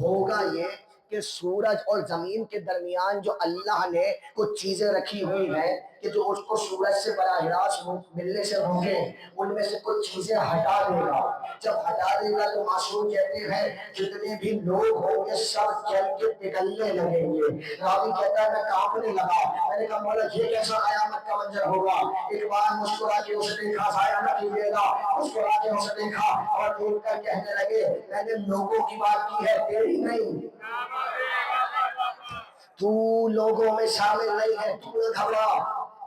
ہوگا یہ کہ سورج اور زمین کے درمیان جو اللہ نے کچھ چیزیں رکھی ہوئی ہیں کہ جو اس کو سورج سے براہ راست ملنے سے روکے، ان میں سے کچھ چیزیں ہٹا دے گا۔ جب ہٹا دے گا تو معصوم کہتے ہیں جتنے بھی لوگ ہوں گے سب جل کے پگھلنے لگیں گے۔ راوی کہتا ہے میں کانپنے لگا، میں نے کہا مولا یہ کیسا قیامت کا منظر ہوگا؟ ایک بار مسکرا کے اسے دیکھا، ضائع نہ کیجیے گا، مسکرا کے اسے دیکھا اور دیکھ کر کہنے لگے میں نے لوگوں کی بات کی ہے تیری نہیں، تو لوگوں میں شامل نہیں ہے، تو نہ گھبرا،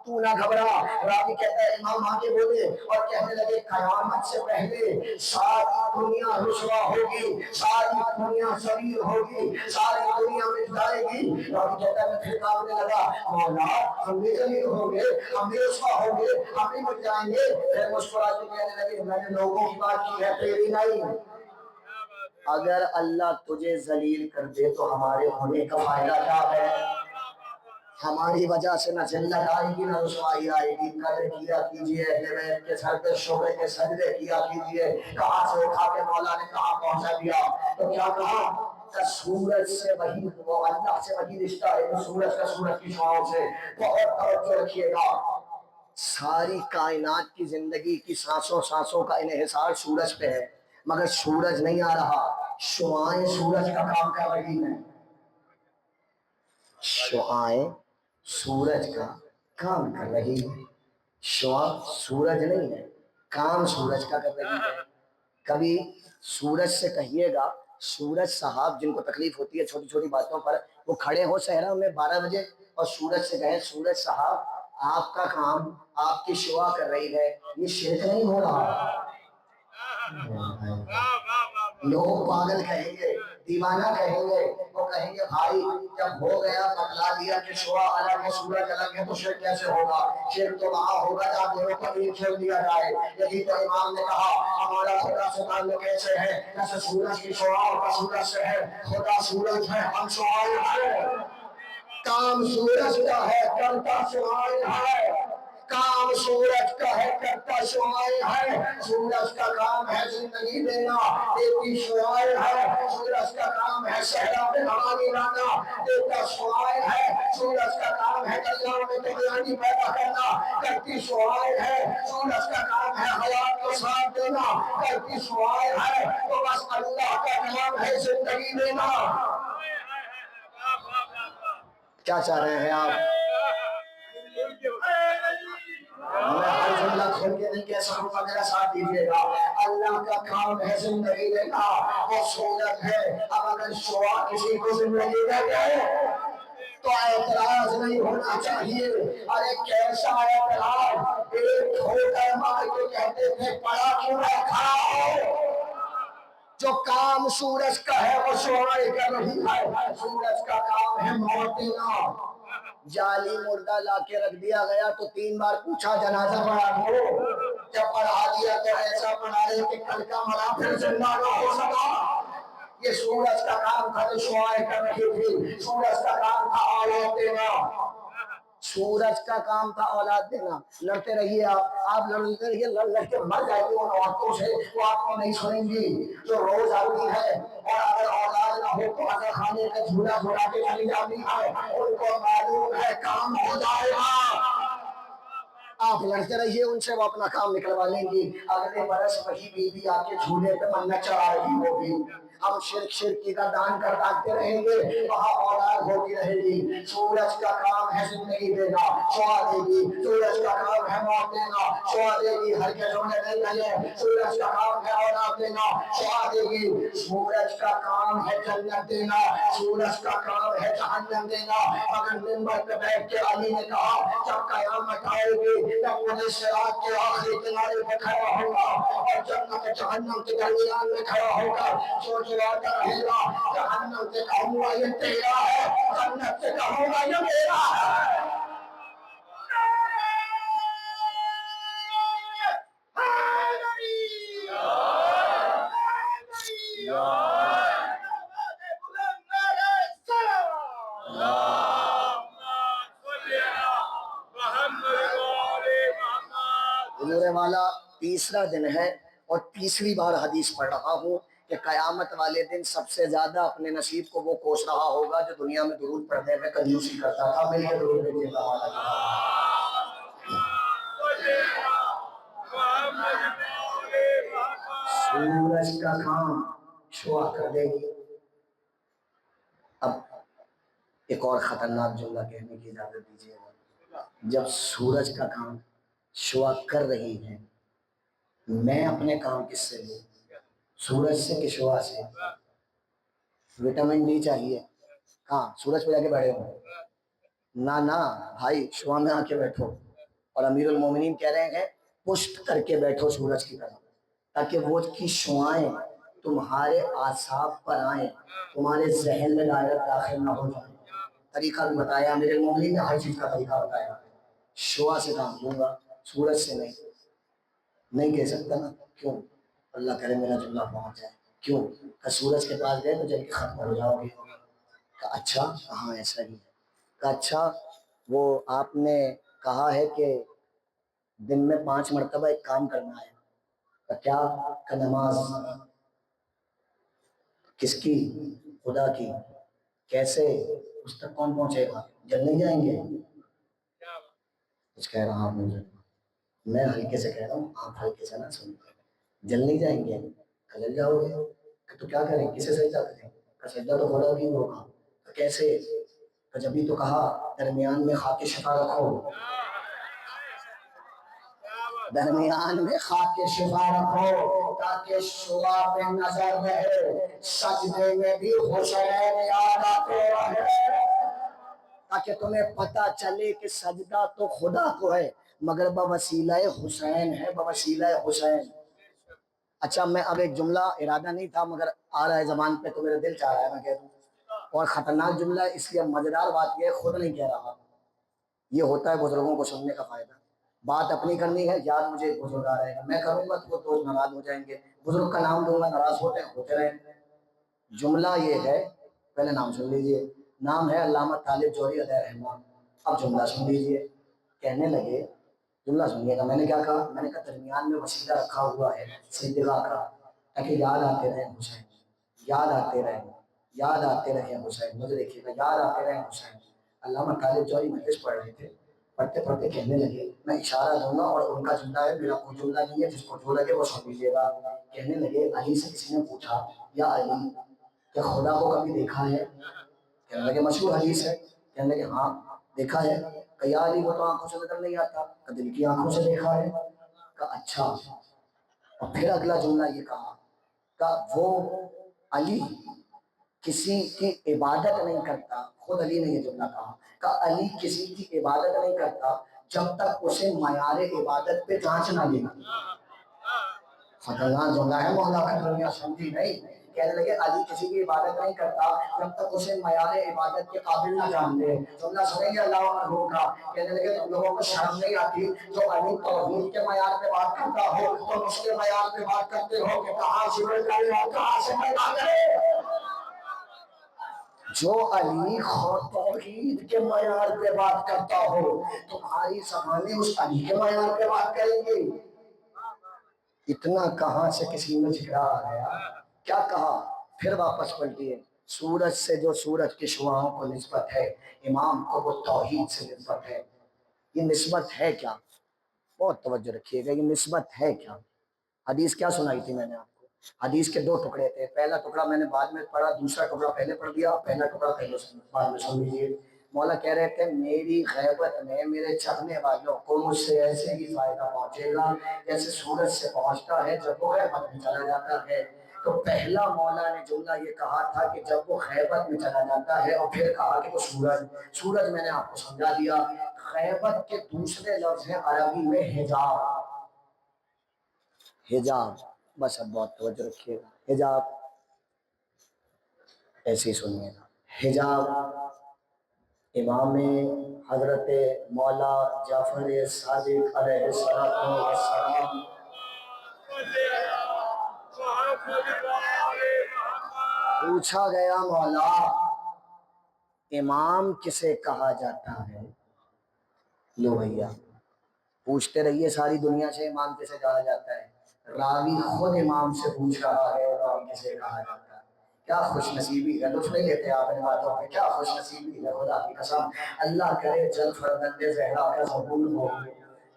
تو نہ گھبرا۔ راوی کہتا ہے امام آگے بولے اور کہنے لگے قیامت سے پہلے ساری دنیا رسوا ہوگی، ساری دنیا ذلیل ہوگی، ساری دنیا مٹ جائے گی۔ راوی کہتا ہے میں پھر کانپنے لگا، مولا ہم بھی ذلیل ہوں گے، ہم بھی رسوا ہوں گے، ہم بھی مٹ جائیں گے۔ پھر مسکرا کے کہنے لگے میں نے لوگوں کی بات کی ہے تیری نہیں۔ اگر اللہ تجھے ذلیل کر دے تو ہمارے ہونے کا فائدہ کیا ہے؟ ہماری وجہ سے نہ ذلت آئے گی نہ رسوائی آئے گی۔ قدر کیا کیجئے اہل بیت کے سر پہ شعبے کے سجدے کیا کیجئے۔ کہاں سے اٹھا کے مولا نے کہاں پہنچا دیا؟ تو کیا کہا کہ سورج سے وہی وہ اللہ سے وہی رشتہ ہے جو سورج کا سورج کی شعاؤں سے۔ بہت توجہ رکھیے گا، ساری کائنات کی زندگی کی سانسوں سانسوں کا انحصار سورج پہ ہے، مگر سورج نہیں آ رہا، شعائیں سورج کا کام کر رہی ہیں، شعائیں سورج کا کام کر رہی ہے۔ شعاع سورج نہیں ہے، کام سورج کا کر رہی ہے۔ کبھی سورج سے کہیے گا، سورج صاحب جن کو تکلیف ہوتی ہے چھوٹی چھوٹی باتوں پر، وہ کھڑے ہو صحرا میں 12 بجے اور سورج سے کہیں سورج صاحب آپ کا کام آپ کی شعاع کر رہی ہے، یہ شرک نہیں ہو رہا؟ لوگ پاگل کہیں گے، دیوانہ کہیں گے، وہ کہیں گے بھائی جب ہو گیا بتلا دیا کہ شعاع الگ ہے سورج الگ ہے تو شرک کیسے ہوگا؟ شرک تو وہاں ہوگا جہاں دونوں کو ایک کھیل دیا جائے۔ یہی تو امام نے کہا ہمارا خدا سے تعلق ایسے ہے جیسے سورج کی شعاع کا سورج سے ہے، خدا سورج ہے ہم شعاع ہیں، کام سورج کا ہے کرتا شعاع ہے، کام سورج کا ہے کرتا شعاع ہے۔ سورج کا کام ہے زندگی دینا، دیتی شعاع ہے۔ سورج کا کام ہے صحرا میں روانی لانا، دیتا شعاع ہے۔ سورج کا کام ہے دریا میں طغیانی پیدا کرنا، کرتی شعاع ہے۔ سورج کا کام ہے حیات کو ساتھ دینا، کرتی شعاع ہے۔ تو بس اللہ کا کام ہے زندگی دینا۔ کیا چاہ رہے ہیں آپ؟ میں ہر جملہ کھول کے نہیں کہہ سکوں میرا ساتھ دیجیے گا. اللہ کا کام ہے زندگی دینا اور سہولت ہے. اب اگر شعا کسی کو زندگی دے گئے تو اعتراض نہیں ہونا چاہیے. ارے کیسا اعتراض؟ ایک ٹھوکر مار کے کہتے تھے پڑا کیوں رکھا ہو. جو کام سورج کا ہے وہ شعاع کر رہی ہے. سورج کا کام ہے موت دینا. جعلی مردہ لا کے رکھ دیا گیا تو 3 بار پوچھا جنازہ پڑھا دو. جب پڑھا دیا تو ایسا پڑھا رہے کہ کل کا مرا پھر زندہ نہ ہو سکا. یہ سورج کا کام تھا جو شعاع کر رہی تھی. سورج کا کام تھا اولاد دینا. سورج کا کام تھا اولاد دینا. لڑتے رہیے آپ لڑتے رہیے. لڑ کے مر جائیں گے ان عورتوں سے وہ آپ کو نہیں سنیں گی جو روز آتی ہے. اور اگر اولاد نہ ہو تو اگر خانے کا جھولا جھولا کے چلی جاتی ہے ان کو معلوم ہے کام ہو جائے گا. آپ لڑتے رہیے ان سے وہ اپنا کام نکلوا لیں گی. اگلے برس وہی بیوی آپ کے جھولے پہ منت چڑھا رہی ہوگی. ہم شرکی کا دان کرتے رہیں گے وہاں اولاد ہوتی رہے گی. سورج کا کام ہے زندگی دینا شعاع دے گی. سورج کا کام ہے موت دینا شعاع دے گی. ہر کے رونے نہیں رہے. سورج کا کام ہے اولاد دینا شعاع دے گی. سورج کا کام ہے جنت دینا. سورج کا کام ہے جہنم دینا. مگر منبر پہ بیٹھ کے علی نے کہا جب قیامت آئے گی میں صراط کے آخری کنارے پہ کھڑا ہوگا اور جنت جہنم کے درمیان میں کھڑا ہوگا. سوچ رہا رہے گا جہنم سے کہوں گا یہ تیرا ہے جنت سے کہوں گا یہ میرا ہے. حضور والا تیسرا دن ہے اور تیسری بار حدیث پڑھ رہا ہوں کہ قیامت والے دن سب سے زیادہ اپنے نصیب کو وہ کوس رہا ہوگا جو دنیا میں درود پڑھنے میں کنجوسی کرتا تھا. مل کے درود بھیجیے گا. سورج کا کام شعاع کر دے گی. اب ایک اور خطرناک جملہ کہنے کی اجازت دیجیے گا. جب سورج کا کام شعاع کر رہی ہے میں اپنے کام کس سے لوں؟ سورج سے کہ شعاع سے؟ وٹامن ڈی چاہیے. ہاں سورج پہ جا کے بیٹھے ہو نہ بھائی شعاع میں آ کے بیٹھو. اور امیر المومنین کہہ رہے ہیں پشت کر کے بیٹھو سورج کی طرح تاکہ وہ کی شعائیں تمہارے اعصاب پر آئیں تمہارے ذہن میں ڈائریکٹ داخل نہ ہو جائیں. طریقہ بھی بتایا امیر المومنین نے. ہر چیز کا طریقہ بتایا. شعاع سے کام لوں گا سورج سے نہیں کہہ سکتا نا. کیوں؟ اللہ کرے میرا جملہ پہنچ جائے. کیوں؟ کہ سورج کے پاس گئے تو جل کے ختم ہو جاؤ گے. کہ اچھا ہاں ایسا ہی ہے. کہ اچھا وہ آپ نے کہا ہے کہ دن میں 5 مرتبہ ایک کام کرنا ہے. کہ کیا؟ کہ نماز. کس کی؟ خدا کی. کیسے؟ اس تک کون پہنچے گا؟ جل نہیں جائیں گے؟ کچھ کہہ رہا ہوں مجھے میں ہلکے سے کہہ رہا ہوں آپ ہلکے سے نہ سنتے. جل نہیں جائیں گے؟ جل جاؤ گے. تو کیا کریں؟ کسے سجدہ کریں؟ کہ سجدہ تو خدا بھی ہوگا. تو کیسے؟ کہ جبھی تو کہا درمیان میں خاک شفا رکھو. درمیان میں خاک شفا رکھو تاکہ شعاع پہ نظر رہے. سجدے میں بھی حسین یاد آتے رہے تاکہ تمہیں پتہ چلے کہ سجدہ تو خدا کو ہے مگر بوسیلہ حسین ہے. بوسیلہ حسین. اچھا میں اب ایک جملہ ارادہ نہیں تھا مگر آ رہا ہے زبان پہ تو میرا دل چاہ رہا ہے میں کہہ دوں. اور خطرناک جملہ اس لیے مزیدار بات یہ خود نہیں کہہ رہا. یہ ہوتا ہے بزرگوں کو سننے کا فائدہ. بات اپنی کرنی ہے یاد مجھے ایک بزرگ آ رہے ہیں میں کروں گا تو وہ دوست ناراض ہو جائیں گے. بزرگ کا نام دوں گا ناراض ہوتے رہیں. جملہ یہ ہے پہلے نام سن لیجئے. نام ہے علامہ طالب جوہری علیہ رحمہ. اب جملہ سن لیجئے. کہنے لگے جملہ سنیے گا. میں نے کیا کہا؟ میں نے کہا درمیان میں وسیلہ رکھا ہوا ہے سجدہ کا تاکہ یاد آتے رہے حسین. یاد آتے رہے یاد آتے رہے حسین. مجھے دیکھیے گا یاد آتے رہے حسین. علامہ طالب جوہری مجلس پڑھ رہے تھے. پڑھتے پڑھتے کہنے لگے میں اشارہ دوں گا اور ان کا جملہ ہے میرا کوئی جملہ نہیں ہے جس کو جو لگے وہ سن لیجیے گا. کہنے لگے علی سے کسی نے پوچھا یا علی کیا خدا کو کبھی دیکھا ہے؟ کہنے لگے مشہور حدیث ہے. کہنے لگے ہاں دیکھا ہے. کہ یا علی وہ تو آنکھوں سے نظر نہیں آتا. کہ دل کی آنکھوں سے دیکھا ہے. کہا اچھا. اور پھر اگلا جملہ یہ کہا وہ علی کسی کی عبادت نہیں کرتا. خود علی نے یہ جملہ کہا علی کسی کی عبادت نہیں کرتا جب تک اسے معیار عبادت پہ جانچ نہ لینا. خطرناک جملہ ہے مولا کا, دنیا سمجھی نہیں. کہنے لگے علی کسی کی عبادت نہیں کرتا جب تک اسے معیار عبادت کے قابل نہ جان لے. جملہ سنیں گے اللہ عنہ کا. کہنے لگے تم لوگوں کو شرم نہیں آتی جو علی توحید کے معیار پہ بات کرتا ہو تو اس کے معیار پہ بات کرتے ہو کہ کہاں سے کرے اور کہاں سے پیدا کرے. جو علی توحید کے معیار پہ بات کرتا ہو تمہاری زبانیں اس علی کے معیار پہ بات کریں گی. اتنا کہاں سے کسی میں جھگڑا آ گیا. کیا کہا پھر واپس پلٹیے. سورج سے جو سورج کی شعاؤں کو نسبت ہے امام کو وہ توحید سے نسبت ہے. یہ نسبت ہے کیا؟ بہت توجہ رکھیے گا. یہ نسبت ہے کیا؟ حدیث کیا سنائی تھی میں نے آپ کو؟ حدیث کے دو ٹکڑے تھے. پہلا ٹکڑا میں نے بعد میں پڑھا, دوسرا ٹکڑا پہلے پڑھ دیا. پہلا ٹکڑا پہلے بعد میں سن لیجیے. مولا کہہ رہے تھے میری غیبت میں میرے چاہنے والوں کو مجھ سے ایسے ہی فائدہ پہنچے گا جیسے سورج سے پہنچتا ہے جب وہ غیبت میں چلا جاتا ہے. تو پہلا مولا نے جملہ یہ کہا تھا کہ جب وہ غیبت میں چلا جاتا ہے, اور پھر کہا کہ وہ سورج میں نے آپ کو سمجھا دیا. غیبت کے دوسرے لفظ ہیں عربی میں حجاب. حجاب بس اب بہت توجہ رکھیے گا. حجاب ایسے ہی سنیے گا. حجاب امام حضرت مولا جعفر صادق علیہ السلام پوچھا گیا مولا امام کسے کہا جاتا ہے؟ لو بھیا پوچھتے رہیے ساری دنیا سے امام کسے کہا جاتا ہے. راوی خود امام سے پوچھ رہا ہے امام کسے کہا جاتا ہے. کیا خوش نصیبی ہے. لطف نہیں لیتے آپ ان باتوں پہ. کیا خوش نصیبی ہے خدا کی قسم. اللہ کرے جل فرزند زہرا کا ظہور ہو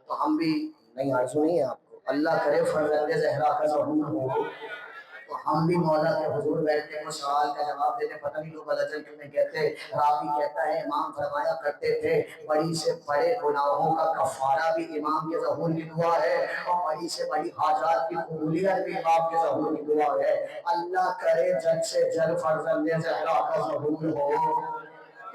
تو ہم بھی نہیں آرزو نہیں ہے آپ کو. اللہ کرے فرزند زہرا کا ظہور ہو تو ہم بھی مولا کے حضور بیٹھتے ہیں سوال کا جواب دیتے. پتہ نہیں لوگ بدل کیوں نہیں کہتے. راوی کہتا ہے امام فرمایا کرتے تھے بڑی سے بڑے گناہوں کا کفارہ بھی امام کے ظہور کی دعا ہے اور بڑی سے بڑی حاجات کی قبولیت بھی امام کے ظہور کی دعا ہے. اللہ کرے جل سے جل فرزند زہرا کا ظہور ہو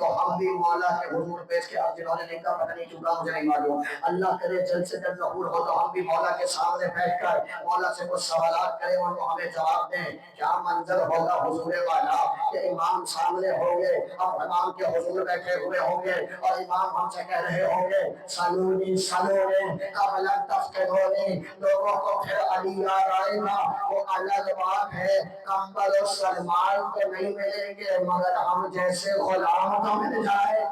تو ہم بھی مولا کے حضور پیش کے. آپ جنہوں نے لکھا پتہ نہیں کیوں مجھے نہیں معلوم. اللہ کرے جلد سے جلد ظہور ہو تو ہم بھی مولا کے سامنے بیٹھ کر مولا سے کچھ سوالات کریں اور وہ ہمیں جواب دیں. کیا منظر ہوگا حضور والا کہ امام سامنے ہوں گے, اب امام کے حضور بیٹھے ہوئے ہوں گے اور امام ہم سے کہہ رہے ہوں گے سلونی سلونی قبل تفقدونی. لوگوں کو پھر علی یاد آئے گا. وہ الگ بات ہے کمبل و سلمان کو نہیں ملیں گے مگر ہم جیسے غلام کو مل جائے.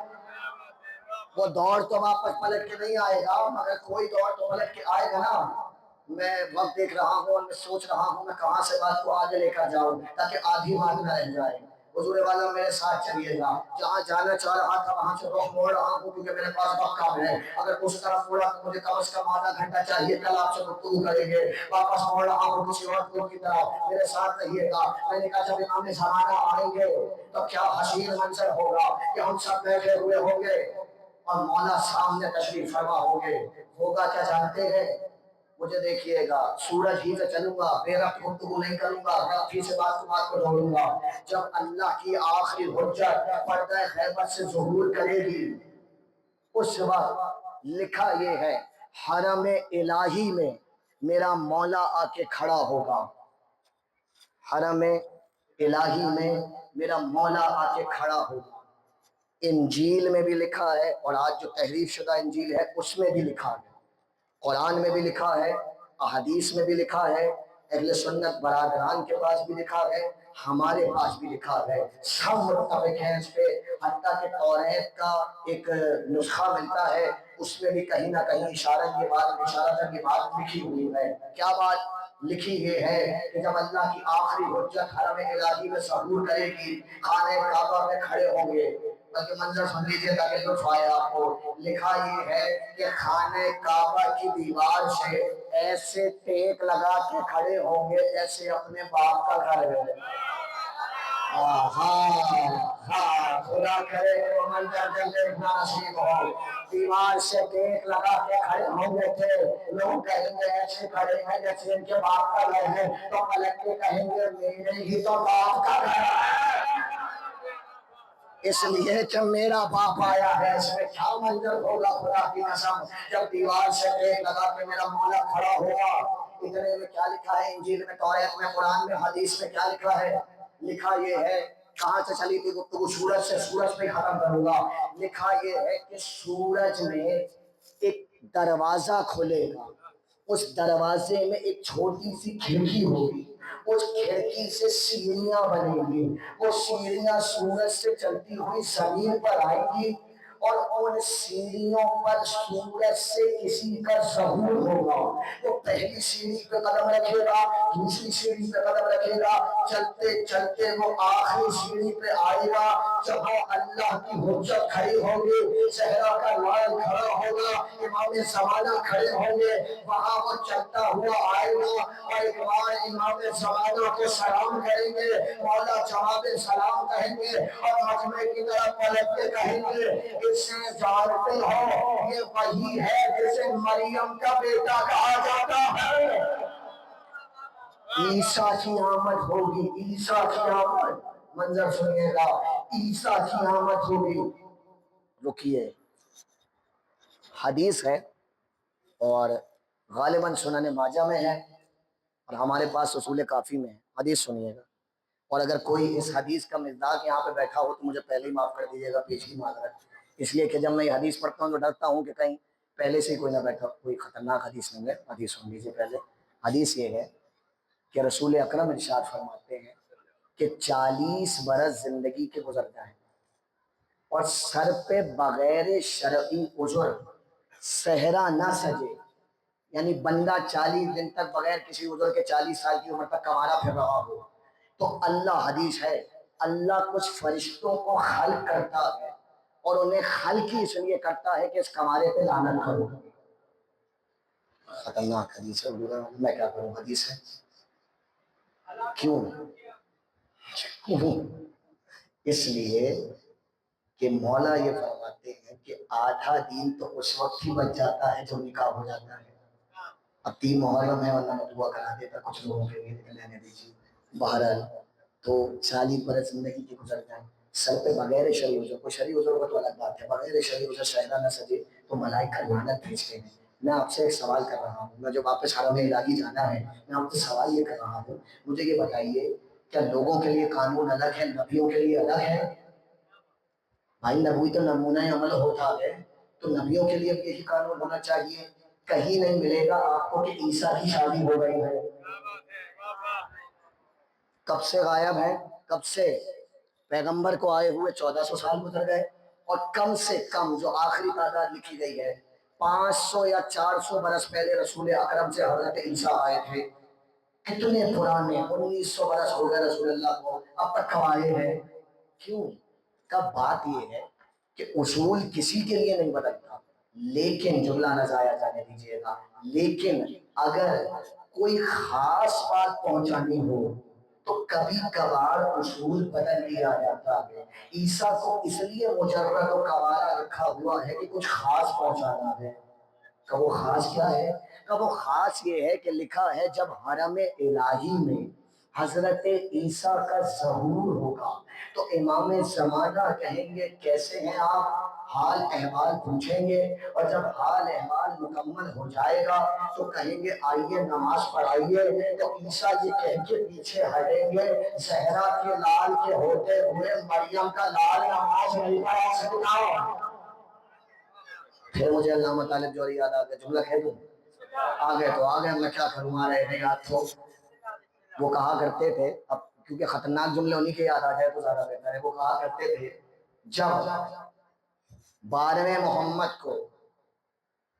وہ دور تو واپس پلٹ کے نہیں آئے گا مگر کوئی دور تو پلٹ کے آئے گا نا. میں وقت دیکھ رہا ہوں اور میں سوچ رہا ہوں میں کہاں سے بات کو آگے لے کر جاؤں تاکہ آدھی بات نہ رہ جائے. حضور والا میرے ساتھ چلیے گا. جہاں جانا چاہ رہا تھا وہاں سے رخ موڑ رہا ہوں کیونکہ میرے پاس وقت کم ہے. اگر اس طرف موڑا تو مجھے کم از کم آدھا گھنٹہ چاہیے. کل آپ سے گفتگو کریں گے. واپس موڑ رہا ہوں کسی اور کی طرف. میرے ساتھ رہیے گا. میں نے کہا جب امام زمانہ آئیں گے تو کیا حسین منظر ہوگا کہ ہم سب بیٹھے ہوئے ہوں گے اور مولا سامنے تشریف فرما ہوں گے. ہوگا کیا جانتے ہیں؟ مجھے دیکھیے گا سورج ہی سے چلوں گا, بے ربط گفتگو نہیں کروں گا, ربط ہی سے بات کو جوڑوں گا. جب اللہ کی آخری حجت پردہ غیبت سے ظہور کرے گی اس وقت لکھا یہ ہے حرم الہی میں میرا مولا آ کے کھڑا ہوگا. حرم الہی میں میرا مولا آ کے کھڑا ہوگا. انجیل میں بھی لکھا ہے اور آج جو تحریف شدہ انجیل ہے اس میں بھی لکھا ہے. قرآن میں بھی لکھا ہے, احادیث میں بھی لکھا ہے, اہل سنت برادران کے پاس بھی لکھا ہے, ہمارے پاس بھی لکھا ہے. سب متفق ہیں اس پہ. حتیٰ کہ توریت کا ایک نسخہ ملتا ہے اس میں بھی کہیں نہ کہیں اشارت کی بات لکھی ہوئی ہے. کیا بات لکھی یہ ہے کہ جب اللہ کی آخری حجت حرم الہی میں ظہور کرے گی خانہ کعبہ میں کھڑے ہوں گے. بلکہ منظر سن لیجیے تاکہ لطف آئے آپ کو. لکھا یہ ہے کہ خانہ کعبہ کی دیوار سے ایسے ٹیک لگا کے کھڑے ہوں گے جیسے اپنے باپ کا گھر ہے. ہاں خدا کرے وہ منظر جب دیکھنا نصیب ہو. دیوار سے ٹیک لگا کے کھڑے ہوں گے تھے, لوگ کہیں گے ایسے کھڑے ہیں جیسے ان کے باپ کا گھر ہے, تو پلٹ کے کہیں گے میرے ہی تو باپ کا گھر ہے, اس لیے کہ میرا باپ آیا ہے. اس میں کیا منظر ہوگا خدا کی قسم جب دیوار سے ٹیک لگا کے میرا مولا کھڑا ہوگا. اتنے میں کیا لکھا ہے انجیل میں, توریت میں, قرآن میں, حدیث میں کیا لکھا ہے؟ لکھا یہ ہے, کہاں سے چلی تھی گفتگو؟ سورج سے. سورج پہ ختم کروں گا. لکھا یہ ہے کہ سورج میں ایک دروازہ کھلے گا, اس دروازے میں ایک چھوٹی سی کھڑکی ہوگی, اس کھڑکی سے سیڑھیاں بنیں گی, وہ سیڑھیاں سورج سے چلتی ہوئی زمین پر آئیں گی, اور ان سیڑھیوں پر سورج سے کسی کا ظہور ہوگا. وہ پہلی سیڑھی پہ قدم رکھے گا, دوسری سیڑھی پہ قدم رکھے گا, چلتے چلتے وہ آخری سیڑھی پہ آئے گا جہاں اللہ کی حجت کھڑی ہوگی, صحرا کا لال کھڑا ہوگا, امام زمانہ کھڑے ہوں گے, وہاں وہ چلتا ہوا آئے گا اور ایک بار امام زمانہ کو سلام کریں گے, مولا جواب سلام کہیں گے, اور مجمع کی طرف پلٹ کے کہیں گے اسے جانتے ہو یہ وہی ہے جسے مریم کا بیٹا کہا جاتا ہے. عیسیٰ کی آمد ہوگی, عیسیٰ کی آمد. منظر سنیے گا, عیسیٰ کی آمد ہوگی. رکیے, حدیث ہے اور غالباً سنن ماجہ میں ہے اور ہمارے پاس اصول کافی میں ہے. حدیث سنیے گا, اور اگر کوئی اس حدیث کا مصداق یہاں پہ بیٹھا ہو تو مجھے پہلے ہی معاف کر دیجیے گا, پیچھے معذرت, اس لیے کہ جب میں یہ حدیث پڑھتا ہوں تو ڈرتا ہوں کہ کہیں پہلے سے ہی کوئی نہ بیٹھا, کوئی خطرناک حدیث نہیں ہے. حدیث سن لیجیے پہلے. حدیث یہ ہے کہ رسول اکرم ارشاد فرماتے ہیں کہ 40 برس زندگی کے گزر جائیں اور سر پہ بغیر شرعی عذر صحرا نہ سجے, یعنی بندہ 40 دن تک بغیر کسی عذر کے 40 سال کی عمر تک کنوارا پھر رہا ہو, تو اللہ, حدیث ہے, اللہ کچھ فرشتوں کو خلق کرتا ہے اور انہیں خلق ہی اس لیے کرتا ہے کہ اس کنوارے پہ لعنت کرو. خطرناک حدیث ہے, میں کیا کروں, حدیث ہے. کیوں؟ اس لیے کہ مولا یہ فرماتے ہیں کہ آدھا دین تو اس وقت ہی بچ جاتا ہے جب نکاح ہو جاتا ہے. اب 3 محرم ہے, ورنہ میں دعا کرا دیتا کچھ لوگوں کے لیے, لینے دیجیے. بہرحال تو 40 برس زندگی کی گزر جائیں سر پہ بغیر شرعی عذر, کوئی شرعی عذر کا تو الگ بات ہے, بغیر شرعی عذر صحرا نہ سجے تو ملائکہ لعنت بھیجتے ہیں. میں آپ سے ایک سوال کر رہا ہوں, میں جو واپس حرم الہی جانا ہے, میں آپ سے سوال یہ کر رہا ہوں, مجھے یہ بتائیے کیا لوگوں کے لیے قانون الگ ہے, نبیوں کے لیے الگ ہے؟ بھائی نبوی تو نمونہ عمل ہوتا ہے, تو نبیوں کے لیے یہی قانون ہونا چاہیے. کہیں نہیں ملے گا آپ کو کہ عیسیٰ کی شادی ہو گئی ہے. کب سے غائب ہے, کب سے؟ پیغمبر کو آئے ہوئے 1400 سال گزر گئے, اور کم سے کم جو آخری تعداد لکھی گئی ہے 500 یا 400 برس پہلے رسول اکرم سے حضرت عیسیٰ آئے تھے. کتنے پرانے, 1900 برس ہو گئے رسول اللہ کو, اب تک کب آئے ہیں؟ کیوں؟ کا بات یہ ہے کہ اصول کسی کے لیے نہیں بدلتا, لیکن جملہ نہ ضائع جانے دیجیے گا, لیکن اگر کوئی خاص بات پہنچانی ہو تو کبھی کبھار اصول بدل لیا جاتا ہے. عیسیٰ کو اس لیے مجرد و قوارا رکھا ہوا ہے کہ کچھ خاص پہنچانا ہے. کہ وہ خاص کیا ہے؟ کہ وہ خاص یہ ہے کہ لکھا ہے جب حرم الہی میں حضرت عیسیٰ کا ظہور ہوگا تو امام زمانہ کہیں گے کیسے ہیں آپ, حال احوال پوچھیں گے, اور جب حال احوال مکمل ہو جائے گا تو کہیں گے آئیے نماز پڑھائیے, تو عیسیٰ یہ کہہ کے پیچھے ہٹیں گے زہرا کے لال کے ہوتے ہوئے مریم کا لال نماز نہیں پڑھا سکتا. پھر مجھے علامہ طالب جوہری یاد آ گیا, جملہ کہہ دوں, آگے تو آگے, میں کیا کروں, آ رہے ہیں یاد تو. وہ کہا کرتے تھے, اب کیونکہ خطرناک جملے انہی کے یاد آ جائے تو زیادہ بہتر ہے, وہ کہا کرتے تھے جب 12ویں محمد کو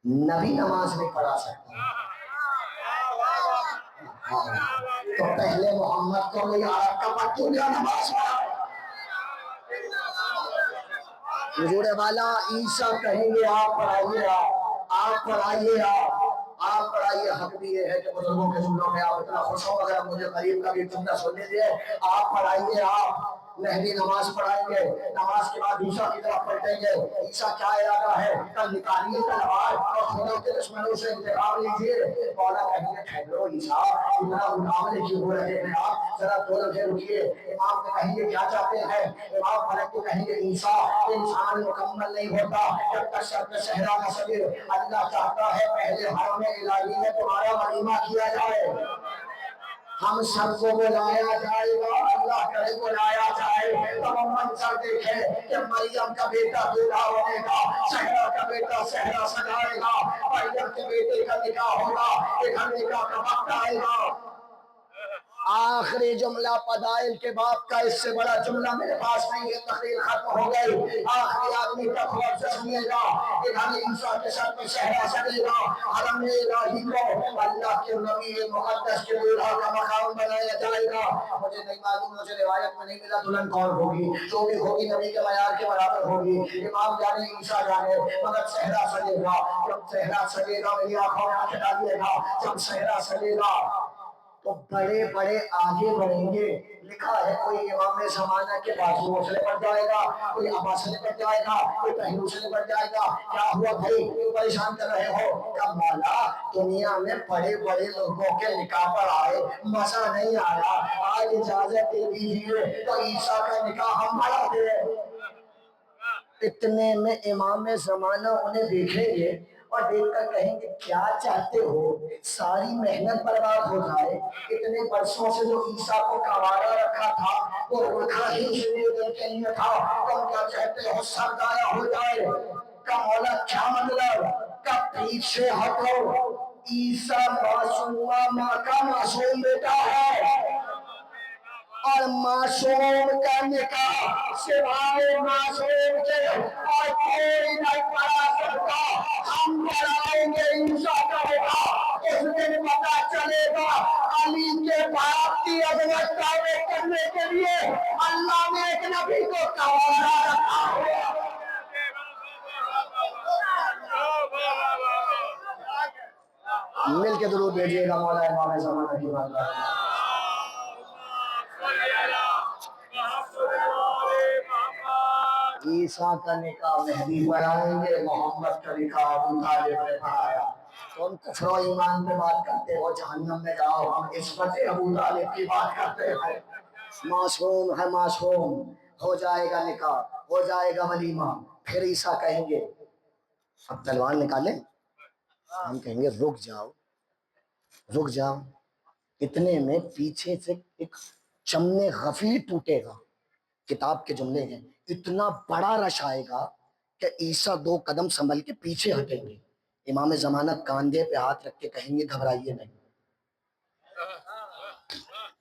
نبی نماز نہیں پڑھا سکتا تو پہلے محمد کو بھی عرب کا پختونخوا نماز پڑھا. حضور والا عیسیٰ کہیں گے آپ پڑھائیے, آپ پڑھائیے, آپ پڑھائیے. حق بھی یہ ہے کہ بزرگوں کے جملوں میں آپ اتنا خوش ہو, اگر مجھے قریب کا بھی جملہ سن لیجیے, آپ پڑھائیے, مہدی نماز پڑھائیں گے، نماز کے بعد عیسیٰ کی طرف پلٹیں گے، عیسیٰ کیا ارادہ ہے، کل نکالیے تلوار اور خدا کے دشمنوں سے انتقام لیجیے۔ مولا کہیں گے ٹھہرو عیسیٰ، اتنا مقابلے کیوں ہو رہے ہیں آپ، ذرا دو لمحے رکیے۔ امام کو کہیں گے کیا چاہتے ہیں، امام ملک کو کہیں گے عیسیٰ انسان مکمل نہیں ہوتا جب تک سر پہ صحرا نہ سجے، اللہ چاہتا ہے پہلے حرم الہی میں تمہارا ولیمہ کیا جائے، ہم سب کو بلایا جائے گا، اللہ کرے بلایا جائے تو ہم منظر دیکھیں کہ مریم کا بیٹا دولہا بنے گا، صحرا کا بیٹا صحرا سجائے گا، مریم کے بیٹے کا نکاح ہوگا، ایک ہم نکاح کا وقت آئے گا۔ آخری جملہ پدائل کے باپ کا، اس سے بڑا جملہ میرے پاس نہیں ہے، تقریر ختم ہو گئی۔ آخری آدمی کا خوف سے سنیے گا، ادھر عیسیٰ کے سر پہ صحرا سجے گا، حرم الہی کو اللہ کے نبی مقدس کے دولہا کا مقام بنایا جائے گا۔ مجھے نہیں معلوم، مجھے روایت میں نہیں ملا دلہن کون ہوگی، جو بھی ہوگی نبی کے معیار کے برابر ہوگی، امام جانے عیسیٰ جانے، مگر صحرا سجے گا۔ جب صحرا سجے گا میری آنکھوں میں آنکھ ڈالیے گا، جب صحرا سجے گا تو بڑے بڑے آگے بڑھیں گے، لکھا ہے کوئی امام زمانہ کے بازو سے لپٹ جائے گا، کوئی ابا سے لپٹ جائے گا، کوئی پہلو سے لپٹ جائے گا۔ کیا ہوا بھائی، کیوں پریشان کر رہے ہو؟ کہ مولا دنیا میں بڑے بڑے لوگوں کے نکاح پر آئے، مزہ نہیں آیا، آج اجازت دے دیجیے تو عیسیٰ کا نکاح ہم بڑھا دیں۔ اتنے میں امام زمانہ انہیں دیکھیں گے اور دیکھ کر کہیں گے کیا چاہتے ہو، ساری محنت برباد ہو جائے، اتنے برسوں سے جو عیسیٰ کو کوارا رکھا تھا وہ رکھا ہی اس لیے کے لیے تھا، تم کیا چاہتے ہو سر ضائع ہو جائے؟ کا مولا کیا مطلب، کا پیچھے ہٹو، عیسیٰ معصومہ ماں کا معصوم بیٹا ہے، اور معصوم کا نکاح سوائے معصوم کے اور کوئی نہیں پڑھا سکتا۔ ہم پڑھائیں گے عیسیٰ کا نکاح، اس دن پتہ چلے گا علی کے باپ کی عظمت ثابت کرنے کے لیے اللہ نے ایک نبی کو کوارا رکھا ہے۔ مل کے درود بھیجیے گا مولا امام زمانہ کی بات ہے۔ عیسیٰ کا نکاح مہدی پڑھائیں گے، محمد کا نکاح ابو طالب نے پڑھایا۔ تم کفر و ایمان پہ بات کرتے ہو، جہنم میں جاؤ، ہم عصمت ابو طالب کی بات کرتے ہیں۔ معصوم ہے، معصوم ہو جائے گا نکاح، ہو جائے گا ولیمہ، پھر عیسیٰ کہیں گے اب تلوار نکالیں، ہم کہیں گے رک جاؤ رک جاؤ۔ اتنے میں پیچھے سے ایک چمنے غفیر ٹوٹے گا، کتاب کے جملے ہیں، اتنا بڑا رش آئے گا کہ عیسیٰ 2 قدم سنبھل کے پیچھے ہٹیں گے، امام زمانہ کاندھے پہ ہاتھ رکھ کے کہیں گے گھبرائیے نہیں،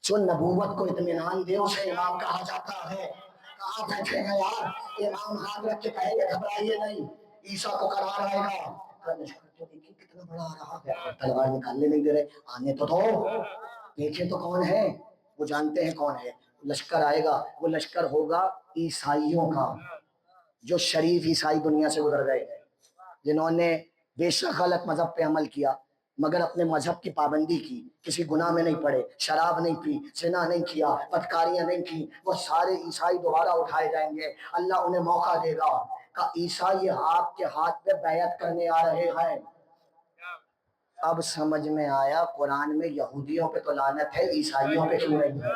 جو نبوت کو اطمینان دے اسے امام کہا جاتا ہے۔ کہاں بیٹھے ہیں یار، امام ہاتھ رکھ کے کہیں گے گھبرائیے نہیں، عیسیٰ کو قرار آئے گا، دیکھیں کتنا بڑا آ رہا ہے، تلوار نکالنے نہیں دے رہے، آنے تو دو، دیکھیں تو کون ہے، وہ جانتے ہیں کون ہے، لشکر آئے گا، وہ لشکر ہوگا عیسائیوں کا، جو شریف عیسائی دنیا سے گزر گئے، جنہوں نے بے شک غلط مذہب پہ عمل کیا مگر اپنے مذہب کی پابندی کی، کسی گناہ میں نہیں پڑے، شراب نہیں پی، زنا نہیں کیا، بدکاریاں نہیں کی، وہ سارے عیسائی دوبارہ اٹھائے جائیں گے، اللہ انہیں موقع دے گا کہ عیسیٰ یہ آپ کے ہاتھ پہ بیعت کرنے آ رہے ہیں۔ اب سمجھ میں آیا قرآن میں یہودیوں پہ تو لعنت ہے، عیسائیوں پہ کیوں نہیں ہے؟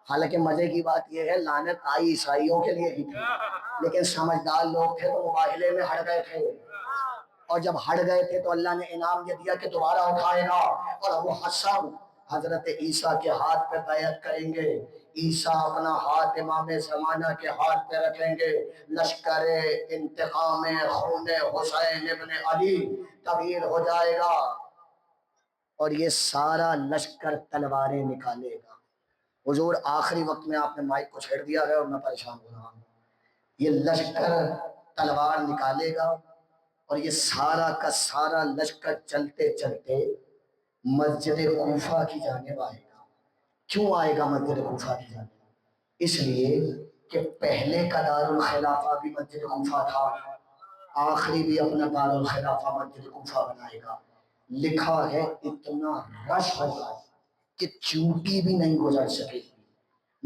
حالانکہ مزے کی بات یہ ہے لعنت آئی عیسائیوں کے لیے ہی تھی، لیکن سمجھدار لوگ تھے تو مباہلے میں ہٹ گئے تھے، اور جب ہٹ گئے تھے تو اللہ نے انعام یہ دیا کہ دوبارہ اٹھائے گا، اور وہ سب حضرت عیسیٰ کے ہاتھ پہ بیعت کریں گے، عیسیٰ اپنا ہاتھ امام زمانہ کے ہاتھ پہ رکھیں گے، لشکر انتقام خون حسین ابن علی تبدیل ہو جائے گا، اور یہ سارا لشکر تلواریں نکالے گا۔ حضور آخری وقت میں آپ نے مائک کو چھیڑ دیا ہے اور میں پریشان ہو رہا ہوں، یہ لشکر تلوار نکالے گا اور یہ سارا کا سارا لشکر چلتے چلتے مسجد کوفہ کی جانب آئے گا۔ کیوں آئے گا مسجد کوفہ کی جانب؟ اس لیے کہ پہلے کا دارالخلافہ بھی مسجد کوفہ تھا، آخری بھی اپنا دارالخلافہ مسجد کوفہ بنائے گا۔ لکھا ہے اتنا رش ہوگا کہ چونٹی بھی نہیں گزر سکے گی،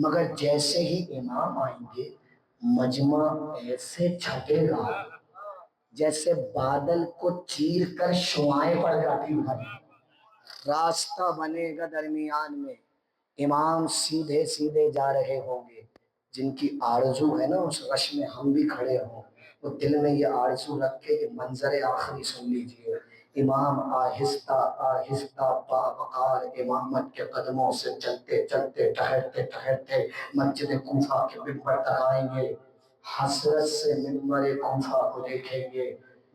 مگر جیسے ہی امام آئیں گے مجمع ایسے چھٹے گا جیسے بادل کو چیر کر شعائیں پڑ جاتی ہیں۔ راستہ بنے گا درمیان میں، امام سیدھے سیدھے جا رہے ہوں گے۔ جن کی آرزو ہے نا اس رش میں ہم بھی کھڑے ہوں، وہ دل میں یہ آرزو رکھ کے منظر آخری سن لیجئے۔ امام آہستہ آہستہ باوقار امامت کے قدموں سے چلتے چلتے ٹہرتے ٹہرتے مسجد کوفہ کے ممبر تک آئیں گے۔ حسرت سے ممبر کوفہ کو دیکھیں گے،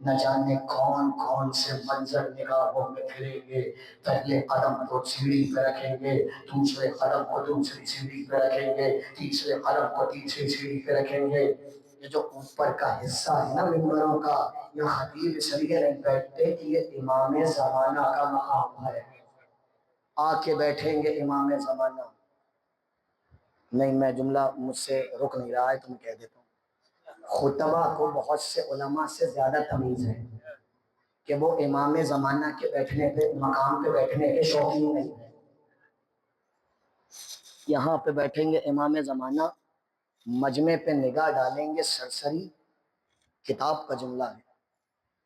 نہ جانے کون کون سے منظر نگاہوں میں پھریں گے۔ پہلے قدم کو سیڑھی پہ رکھیں گے، دوسرے قدم کو دوسری سیڑھی پہ رکھیں گے، تیسرے قدم کو تیسری سیڑھی پہ رکھیں گے۔ یہ جو اوپر کا حصہ ہے نا ممبروں کا، یہ خطیب اس لیے نہیں بیٹھتے کہ یہ امام زمانہ کا مقام ہے۔ آ کے بیٹھیں گے امام زمانہ۔ نہیں میں جملہ مجھ سے رک نہیں رہا ہے تو میں کہہ دیتا ہوں، خطبہ کو بہت سے علماء سے زیادہ تمیز ہے کہ وہ امام زمانہ کے بیٹھنے پہ مقام پہ بیٹھنے کے شوقین نہیں ہیں۔ یہاں پہ بیٹھیں گے امام زمانہ، مجمع پہ نگاہ ڈالیں گے سرسری، کتاب کا جملہ ہے،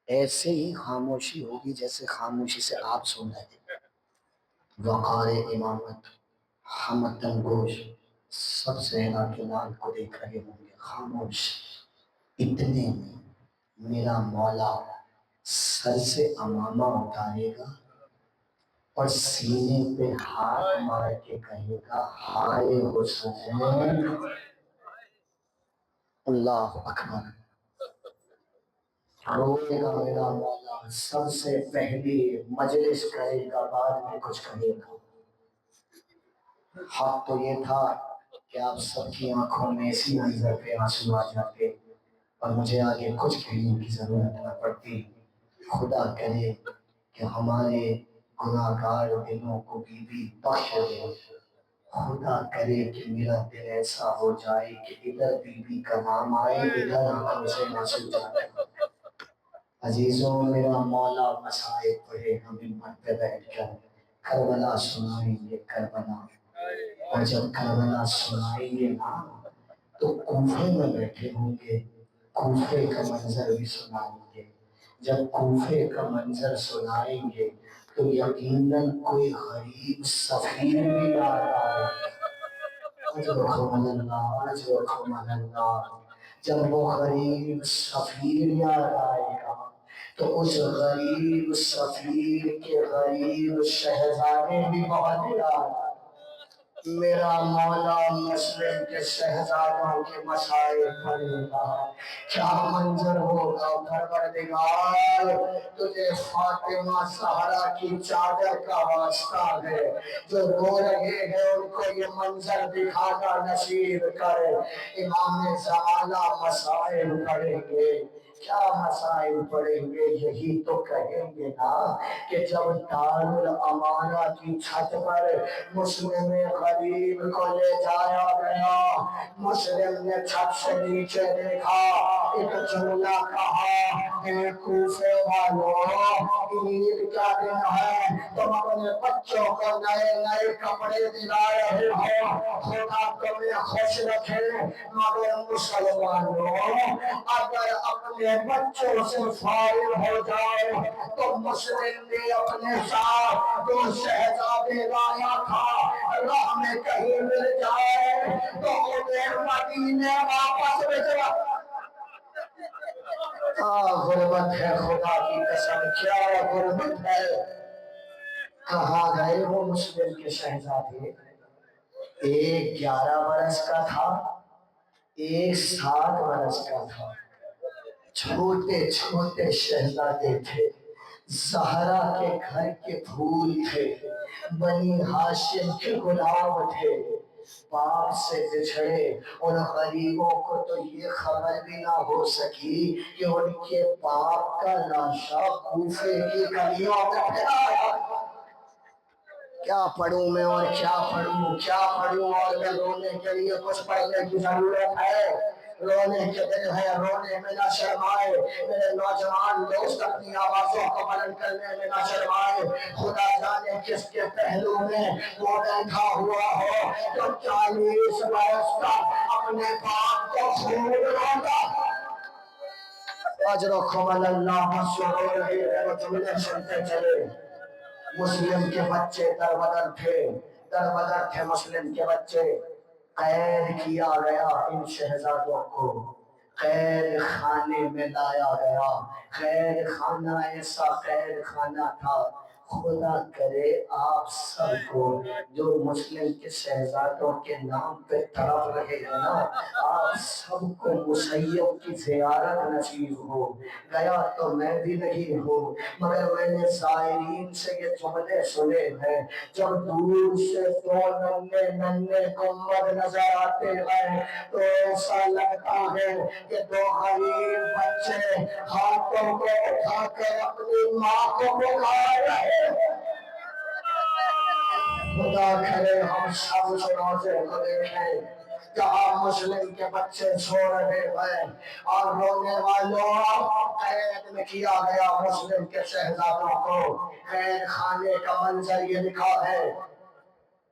ایسے ہی خاموشی ہوگی جیسے خاموشی سے آپ سن رہے تھے۔ وقار امامت ہمتن گوش سب صحرا کے لال کو دیکھ رہے ہوں گے خاموش۔ اتنے میں میرا مولا سر سے امامہ اتارے گا اور سینے پہ ہاتھ مار کے کہے گا ہائے حسین۔ اللہ اکبر۔ روئے گا میرا مولا، سب سے پہلی مجلس کرے گا، بعد میں کچھ کہے گا۔ حق تو یہ تھا کہ آپ سب کی آنکھوں میں اسی منظر پہ آنسو آ جاتے اور مجھے آگے کچھ کہنے کی ضرورت نہ پڑتی۔ خدا کرے کہ ہمارے گناہگار دلوں کو بی بی بخش دے۔ خدا کرے کہ میرا دل ایسا ہو جائے کہ ادھر بی بی کا نام آئے، ادھر آنکھوں سے آنسو جائے۔ عزیزوں میرا مولا مسائب پڑھے ہم ممبر پہ بیٹھ کر کربلا سنائیں گے کربلا، اور جب کربلا سنائیں گے نا تو کوفے میں بیٹھے ہوں گے، کوفے کا منظر بھی سنائیں گے۔ جب کوفے کا منظر سنائیں گے تو یقیناً کوئی غریب سفیر بھی آ رہا ہے۔ جب وہ غریب سفیر یاد آئے گا تو اس غریب سفیر کے غریب شہزادے بھی بہت یاد آئے۔ میرا مولا مسلم کے شہزادوں کے مسائل پڑھے گا، کیا منظر ہوگا پروردگار، تجھے فاطمہ زہرا کی چادر کا واسطہ ہے، جو رو رہے ہیں ان کو یہ منظر دکھانا نصیب کرے۔ امام زمانہ مسائل پڑھیں گے، کیا مسائل پڑھیں گے؟ یہی تو کہیں گے نا کہ جب دارالامانہ کی چھت پر مسلم غریب کو لے جایا گیا، مسلم نے چھت سے نیچے دیکھا، ایک جملہ کہا، اے کوفے والوں، عید کا دن ہے، تم اپنے بچوں کو نئے نئے کپڑے دلا رہے ہو، خدا تمہیں خوش رکھے، مگر مسلمانوں اگر اپنے بچوں سے فارغ ہو جاؤ تو مسلم نے اپنے ساتھ دو شہزادے لایا تھا، راہ میں کہیں مل جائے تو انہیں مدینے واپس بھیجا۔ غربت ہے خدا کی قسم، کیا غربت ہے۔ کہاں گئے وہ مسلم کے شہزادے؟ ایک 11 برس کا تھا، ایک 7 برس کا تھا، چھوٹے چھوٹے شہزادے تھے، زہرا کے گھر کے پھول تھے، بنی ہاشم کے گلاب تھے۔ باپ سے بچھڑے ان غریبوں کو تو یہ خبر بھی نہ ہو سکی کہ ان کے باپ کا لاشا کوفے کی گلیوں میں پھیلا ہے۔ کیا پڑھوں میں اور کیا پڑھوں، کیا پڑھوں اور میں رونے کے لیے کچھ پڑھنے کی ضرورت ہے۔ رونے کے دل ہے رونے میں نہ شرمائے میرے نوجوان دوست اپنی آوازوں کو بلند کرنے میں نہ شرمائے خدا جانے کس کے پہلو میں وہ بیٹھا ہوا ہو جو 40 برس کا اپنے باپ کو خوب روتا اجرکم اللہ مسرور ہے وہ جملے سنتے چلے مسلم کے بچے در بدر تھے مسلم کے بچے قید کیا گیا ان شہزادوں کو قید خانے میں لایا گیا قید خانہ ایسا قید خانہ تھا خدا کرے آپ سب کو جو مسلم کے شہزادوں کے نام پہ تڑپ رہے ہیں نا آپ سب کو مسیب کی زیارت نصیب ہو گیا تو میں بھی نہیں ہوں مگر میں نے زائرین سے یہ جملے سنے ہیں جب دور سے دو ننے ننے گنبد نظر آتے ہیں تو ایسا لگتا ہے کہ دو غریب بچے ہاتھوں کو اٹھا کر اپنی ماں کو بلا رہے خدا کرے ہم سب اس روزے کو دیکھیں جہاں مسلم کے بچے سو رہے ہیں اور رونے والوں قید میں کیا گیا مسلم کے شہزادوں کو قید خانے کا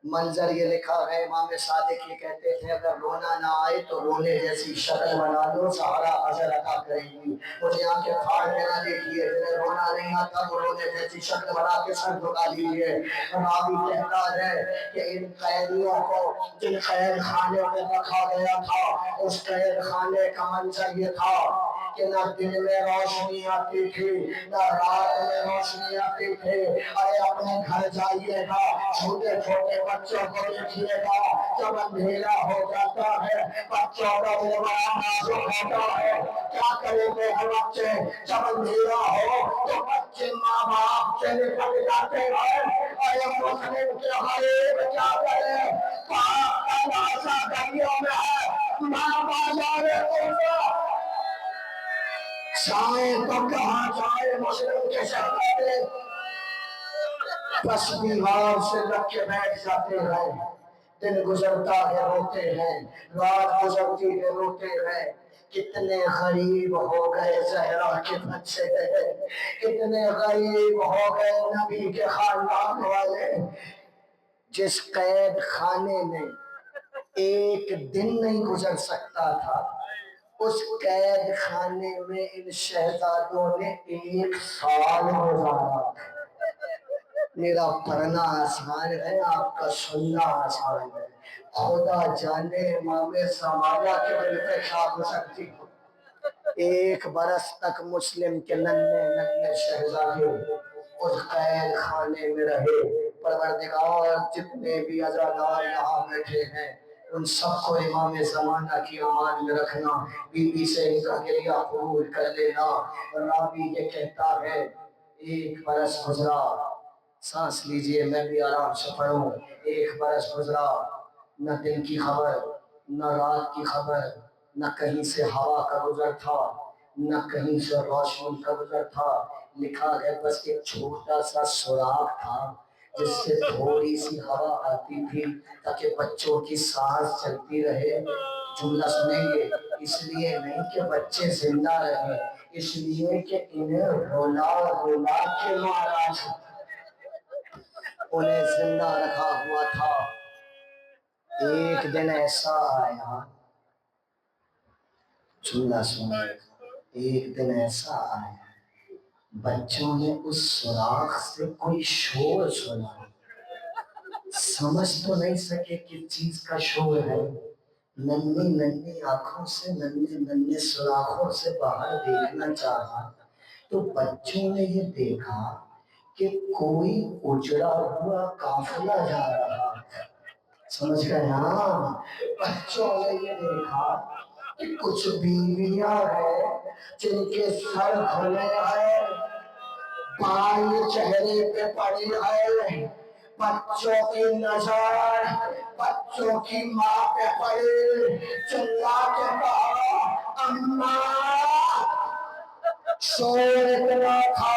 منظر یہ لکھا ہے امام صادق یہ کہتے تھے اگر رونا نہ آئے تو رونے جیسی شکل بنا دو سہارا اجر عطا کرے گی مجھے آنکھیں پھاڑ کے نہ دیکھیے جنہیں رونا نہیں آتا وہ رونے جیسی شکل بنا کے سر جھکا لیجیے راوی کہتا ہے کہ ان قیدیوں کو جن قید خانے میں رکھا گیا تھا اس قید خانے کا منظر یہ تھا کہ نہ دن میں روشنی آتی تھی نہ رات میں روشنی آتی تھی ارے اپنے گھر جائیے گا چھوٹے چھوٹے بچوں کو دیکھیے گا جب اندھیرا ہو جاتا ہے بچوں کا دل بڑا نازک ہوتا ہے کیا کریں گے بچے جب اندھیرا ہو تو بچے ماں باپ سے نکل جاتے ہیں ارے مسلم کے غریب کیا کرے پاک کا ناسا گلیوں میں ہے ماں بازارے جائے تو کہاں جائے مسلم کے شہزادے بس دیوار سے لگ کے بیٹھ جاتے ہیں دن گزرتا ہے روتے ہیں رات گزرتی ہے روتے ہیں کتنے غریب ہو گئے زہرا کے بچے کتنے غریب ہو گئے نبی کے خاندان والے جس قید خانے میں ایک دن نہیں گزر سکتا تھا اس قید خانے میں ان شہزادوں نے 1 سال گزارا میرا پڑھنا آسان ہے آپ کا سننا آسان ہے خدا جانے امام زمانہ کے دل پہ کیا گزرتی ہو 1 برس تک مسلم کے ننے شہزادے اس قید خانے میں رہے پروردگار جتنے بھی عزادار یہاں بیٹھے ہیں ان سب کو امام زمانہ کی امان میں رکھنا بی بی سے ان کا گریہ قبول کر لینا راوی یہ کہتا ہے 1 برس گزرا سانس لیجئے میں بھی آرام سے پڑھوں 1 برس گزرا نہ دن کی خبر نہ رات کی خبر نہ کہیں سے ہوا کا گزر تھا نہ کہیں سے روشنی کا گزر تھا لکھا ہے بس ایک چھوٹا سا سوراخ تھا جس سے تھوڑی سی ہوا آتی تھی تاکہ بچوں کی سانس چلتی رہے جملہ سنیں گے اس لیے نہیں کہ بچے زندہ رہے اس لیے کہ انہیں رولا رولا کے مارا تھا انہیں زندہ رکھا ہوا تھا ایک دن ایسا آیا جملہ سنیں ایک دن ایسا آیا بچوں نے اس سوراخ سے کوئی شور سنا سمجھ تو نہیں سکے کس چیز کا شور ہے ننھی ننھی آنکھوں سے ننھے ننھے سوراخوں سے باہر دیکھنا چاہا تو بچوں نے یہ دیکھا کہ کوئی اجڑا ہوا قافلہ جا رہا ہے سمجھ گئے نا بچوں نے یہ دیکھا کہ کچھ بیویاں ہیں جن کے سر کھلے ہیں بال چہرے پہ پڑی ہے بچوں کی نظر بچوں کی ماں پہ پڑی چلا کے کہا اماں شور اتنا تھا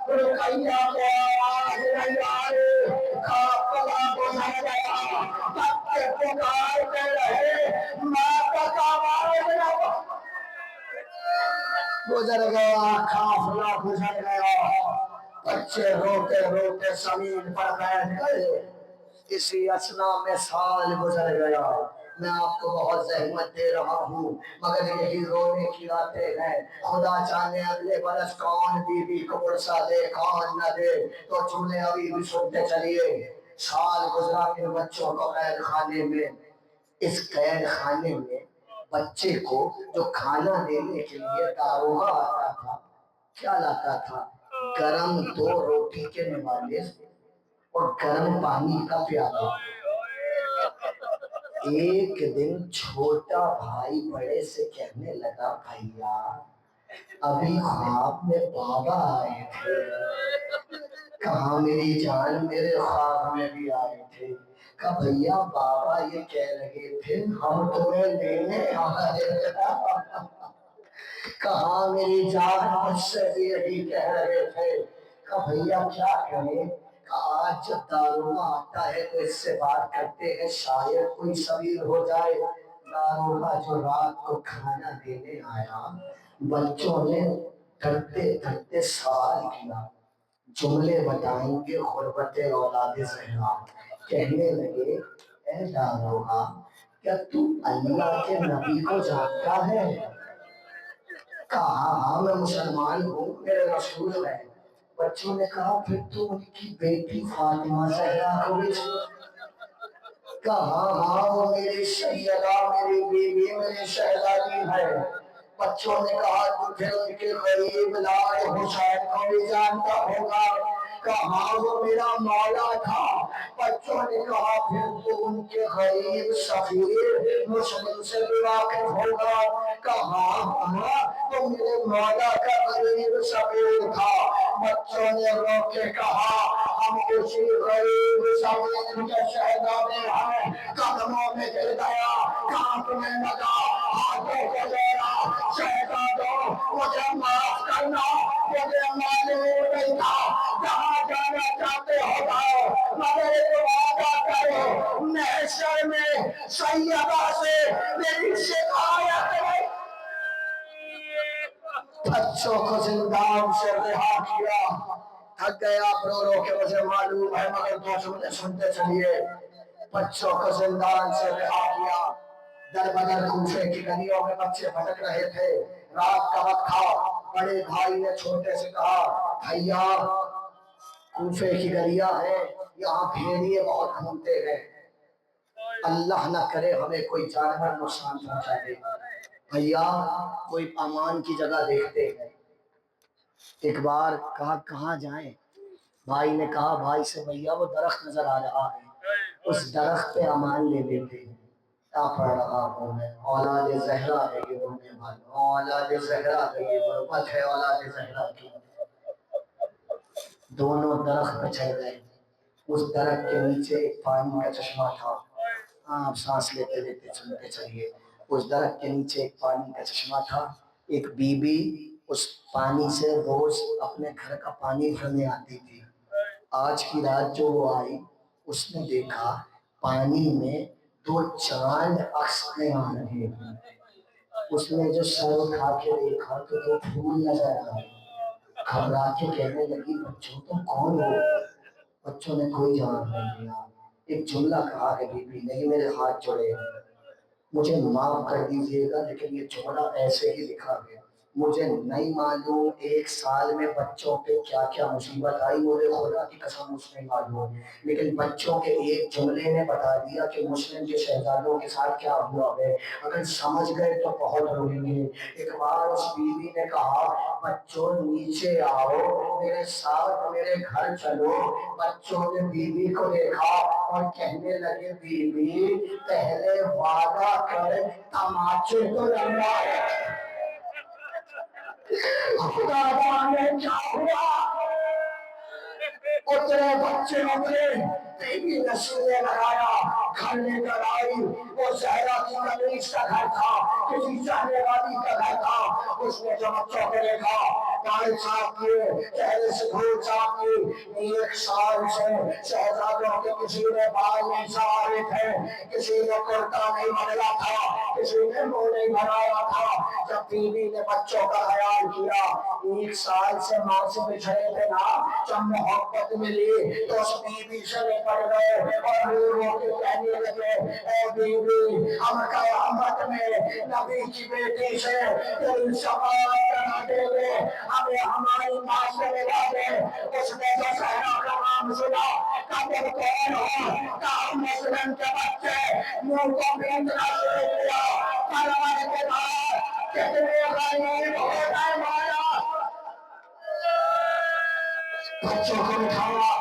رقیہ کو آواز نہیں آئی قافلہ گزر گیا تب کے پکارتے رہے ماں تک آواز نہ گزر گیا، قافلہ گزر گیا، بچے روتے روتے زمین پر بیٹھ گئے۔ اسی اثنا میں سال گزر گیا۔ میں آپ کو بہت زحمت دے رہا ہوں مگر یہی رونے کی باتیں ہیں۔ خدا جانے اگلے برس کون بی بی کو عرصہ دے کون نہ دے، تو جملے ابھی بھی سنتے چلیے۔ سال گزرا کہ بچوں کو قید خانے میں، اس قید خانے میں بچے کو جو کھانا دینے کے لیے داروغہ آتا تھا، کیا لاتا تھا؟ گرم 2 روٹی کے نوالے اور گرم پانی کا پیالہ۔ ایک دن چھوٹا بھائی بڑے سے کہنے لگا، بھیا ابھی خواب میں بابا آئے تھے۔ کہاں میری جان، میرے خواب میں بھی آئے تھے۔ کہا بھیا بابا یہ کہہ رہے تھے ہم تمہیں لینے آئے۔ کہاں میری جان، مجھ سے بھی یہی کہہ رہے تھے۔ کہا بھیا کیا کہیں؟ کہا آج جب داروغہ آتا ہے تو اس سے بات کرتے ہیں شاید کوئی سبیل ہو جائے۔ داروغہ جو رات کو کھانا دینے آیا، بچوں نے ڈرتے ڈرتے سوال کیا، جملے بتائیں گے غربت اولاد زہرا۔ کہنے لگے اے داروغہ کیا تو اللہ کے نبی کو جانتا ہے؟ کہا ہاں میں مسلمان ہوں، میرے رسول ہے۔ بچوں نے کہا پھر تو ان کی بیٹی فاطمہ زہرا کو بھی کہا ہاں وہ میری سیدہ، میری بیوی، میری شہزادی ہے۔ بچوں نے کہا تو پھر ان کے قریب لال حسین کو بھی جانتا ہوگا۔ کہا وہ میرا مولا تھا۔ بچوں نے کہا پھر تو ان کے قریب سفیر مسلم سے بھی واقف ہوگا۔ کہا ہاں تو میرے مولا کا قریب سفیر تھا۔ بچوں نے رو کے کہا ہم اسی غریب سفیر کے شہزادے ہیں۔ قدموں میں گر گیا، کانپنے لگا، ہاتھوں کو جوڑا، شہزادوں مجھے معاف کرنا، مجھے معلوم نہیں تھا، جہاں جانا چاہتے ہو جاؤ، مگر ایک وعدہ کرو محشر میں سیدہ سے میری شکایت نہیں۔ بچوں کو زندان سے رہا کیا۔ تھک گیا رو رو کے مجھے معلوم ہے مگر 2 جملے سنتے چلیے۔ بچوں کو زندان سے رہا کیا۔ در بدر کوفے کی گلیوں میں بچے بھٹک رہے تھے۔ رات کا وقت تھا۔ بڑے بھائی نے چھوٹے سے کہا بھیا کوفے کی گلیاں ہیں، یہاں بھیڑیے بہت گھومتے ہیں، اللہ نہ کرے ہمیں کوئی جانور نقصان پہنچا دے، بھیا کوئی امان کی جگہ دیکھتے ہیں۔ ایک بار کہا کہاں جائیں؟ بھائی نے کہا بھائی سے بھیا وہ درخت نظر آ رہا ہے، اس درخت پہ امان لے لیتے ہیں۔ کیا پڑھ رہا ہوں میں، اولاد زہرا ہے یہ رونے والا، اولاد زہرا ہے یہ غربت ہے اولاد زہرا کی۔ دونوں درخت پہ چڑھ گئے۔ اس درخت کے نیچے ایک پانی کا چشمہ تھا۔ آپ سانس لیتے لیتے سنتے چلیے۔ اس درخت کے نیچے ایک پانی کا چشمہ تھا۔ ایک بی بی اس پانی سے روز اپنے گھر کا پانی بھرنے آتی تھی۔ آج کی رات جو وہ آئی اس نے دیکھا پانی میں 2 چاند عکس میں آ رہے ہیں۔ اس نے جو سر اٹھا کے دیکھا تو 2 پھول نظر آئے۔ گھبرا کے کہنے لگی بچوں تم کون ہو؟ بچوں نے کوئی جواب نہیں دیا۔ ایک جملہ کہا ہے بی بی نے، میرے ہاتھ جوڑے ہیں، مجھے معاف کر دیجئے گا لیکن یہ جملہ ایسے ہی لکھا گیا، مجھے نہیں معلوم 1 سال میں بچوں پہ کیا کیا مصیبت آئی، مجھے خدا کی قسم مجھے نہیں معلوم، لیکن بچوں کے ایک جملے نے بتا دیا کہ مسلم کے شہزادوں کے ساتھ کیا ہوا ہے۔ اگر سمجھ گئے تو بہت روئیں گے۔ ایک بار اس بیوی نے کہا بچوں نیچے آؤ، میرے ساتھ میرے گھر چلو۔ بچوں نے بیوی کو دیکھا اور کہنے لگے بی بی پہلے وعدہ کر تماچے تو لگائے۔ خدا جانے کیا ہوا، اترے بچے اترے، بیوی نے سینے لگایا، گھر لے کر آئی۔ وہ زہرا کی قمیص کا گھر تھا، کسی چاہنے والی کا گھر تھا۔ اس نے جو بچوں کو دیکھا بال صاف کیے، چہرے سے دھول صاف کی۔ 1 سال سے شہزادوں کے کسی نے بال نہیں سنوارے تھے، کسی نے کرتا نہیں بدلا تھا، کسی نے منہ نہیں بنایا تھا۔ جب بیوی نے بچوں کا خیال کیا، 1 سال سے ماں سے بچھڑے تھے نا، جب محبت ملی تو اس بیوی سے نپٹ گئے اور رو رو کے کہنے لگے اے بیوی، ہم قیامت میں نبی کی بیٹی سے تیری شفاعت کرا دیں گے، ہمیں ہماری ماں سے ملا دے۔ اس نے جو صحرا کا نام سنا، کہا تم کون ہو؟ کہا مسلم کے بچے، منہ کو بھیجنا شروع کیا۔ پروان کے بعد کتنے غریب ہو گئے مایا۔ بچوں کو بٹھایا،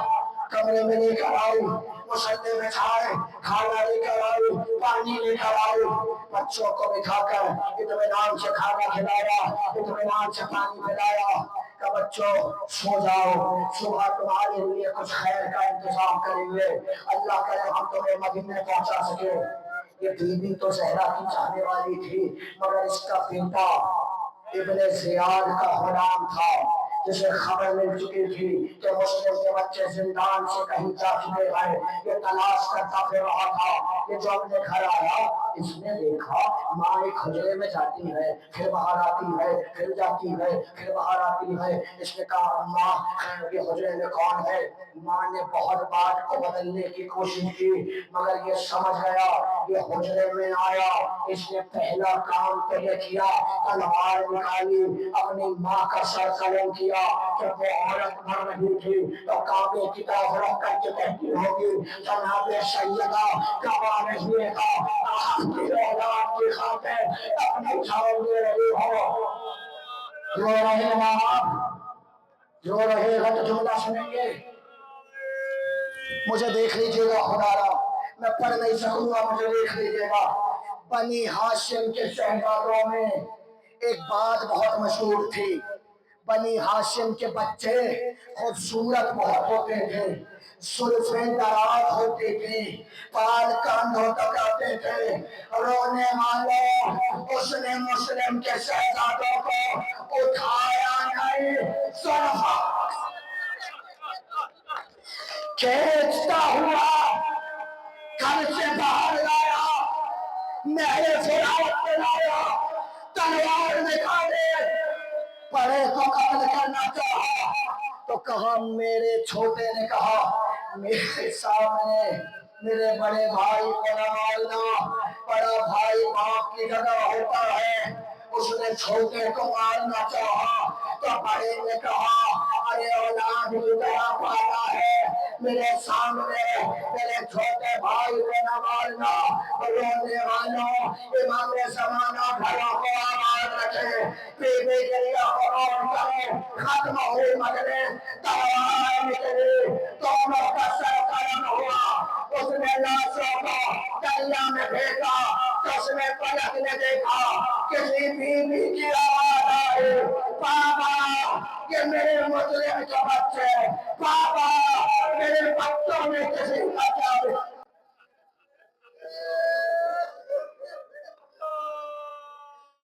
کمرے میں لے کر آئی، مسلے بچھائے، کھانا لے کر آئی، پانی لے کر آئی۔ بچوں کو بٹھا کر اطمینان سے کھانا کھلایا، اطمینان سے پانی پلایا۔ کہ بچوں سو جاؤ، صبح تمہارے لیے کچھ خیر کا انتظام کریں گے، اللہ کرے ہم تمہیں مدینے پہنچا سکے۔ یہ بیوی تو زہرا کی چاہنے والی تھی، مگر اس کا بیٹا ابن زیاد کا غلام تھا، جسے خبر مل چکی تھی کہ مسلم کے بچے زندان سے کہیں جا چکے ہیں۔ یہ تلاش کرتا پھر رہا تھا۔ یہ جو اپنے گھر آیا، اس نے دیکھا ماں ایک حجرے میں جاتی ہے، پھر باہر آتی ہے، پھر جاتی ہے، پھر باہر آتی ہے۔ اس نے کہا ماں یہ حجرے میں کون ہے؟ ماں نے بہت بات کو بدلنے کی کوشش کی، مگر یہ سمجھ گیا یہ حجرے میں آیا۔ اس نے پہلا کام تو یہ کیا، تلوار نکالی، اپنی ماں کا سر قلم کیا۔ جب وہ عورت مر رہی تھی تو کعبے کی طرف رخ کر کے کہتی ہوگی جناب سیدہ گواہ رہیے گا، آپ کی اولاد کی خاطر اپنی جان دے رہی ہو۔ رو رہے آپ، رو رہے غلط جملہ سنیں گے، مجھے دیکھ لیجیے گا خدا را، میں پڑھ نہیں سکوں گا، مجھے دیکھ لیجیے گا۔ بنی ہاشم کے شہزادوں میں ایک بات بہت مشہور تھی، بنی ہاشم کے بچے خوبصورت بہت ہوتے تھے، زلفیں دراز ہوتی تھی، بال کاندھوں تک آتے تھے۔ رونے والوں، اس نے مسلم کے شہزادوں کو اٹھایا نہیں، زلفوں کھینچتا ہوا گھر سے باہر لایا، محل فراوت میں لایا، تلوار نکالے، پڑے تو قتل کرنا چاہا تو کہا میرے چھوٹے نے کہا میرے سامنے میرے بڑے بھائی کو نہ مارنا، بڑا بھائی باپ کی جگہ ہوتا ہے۔ اس نے چھوٹے کو مارنا چاہا تو بڑے نے کہا ارے اولاد کی طرح پالا ہے، میرے سامنے میرے چھوٹے بھائی کو نہ مارنا۔ رونے والوں، امام زمانہ گھروں کو آباد رکھے، بیوی کے لیے قرآن کرے، ختم ہوئی مجلس، تلوار نکلی، دونوں کا سر قلم ہوا۔ اس نے لاشوں کو دریا میں پھینکا، چشم فلک نے دیکھا کسی بیوی کی آواز آئی بابا یہ میرے مسلم کے بچے، بابا میرے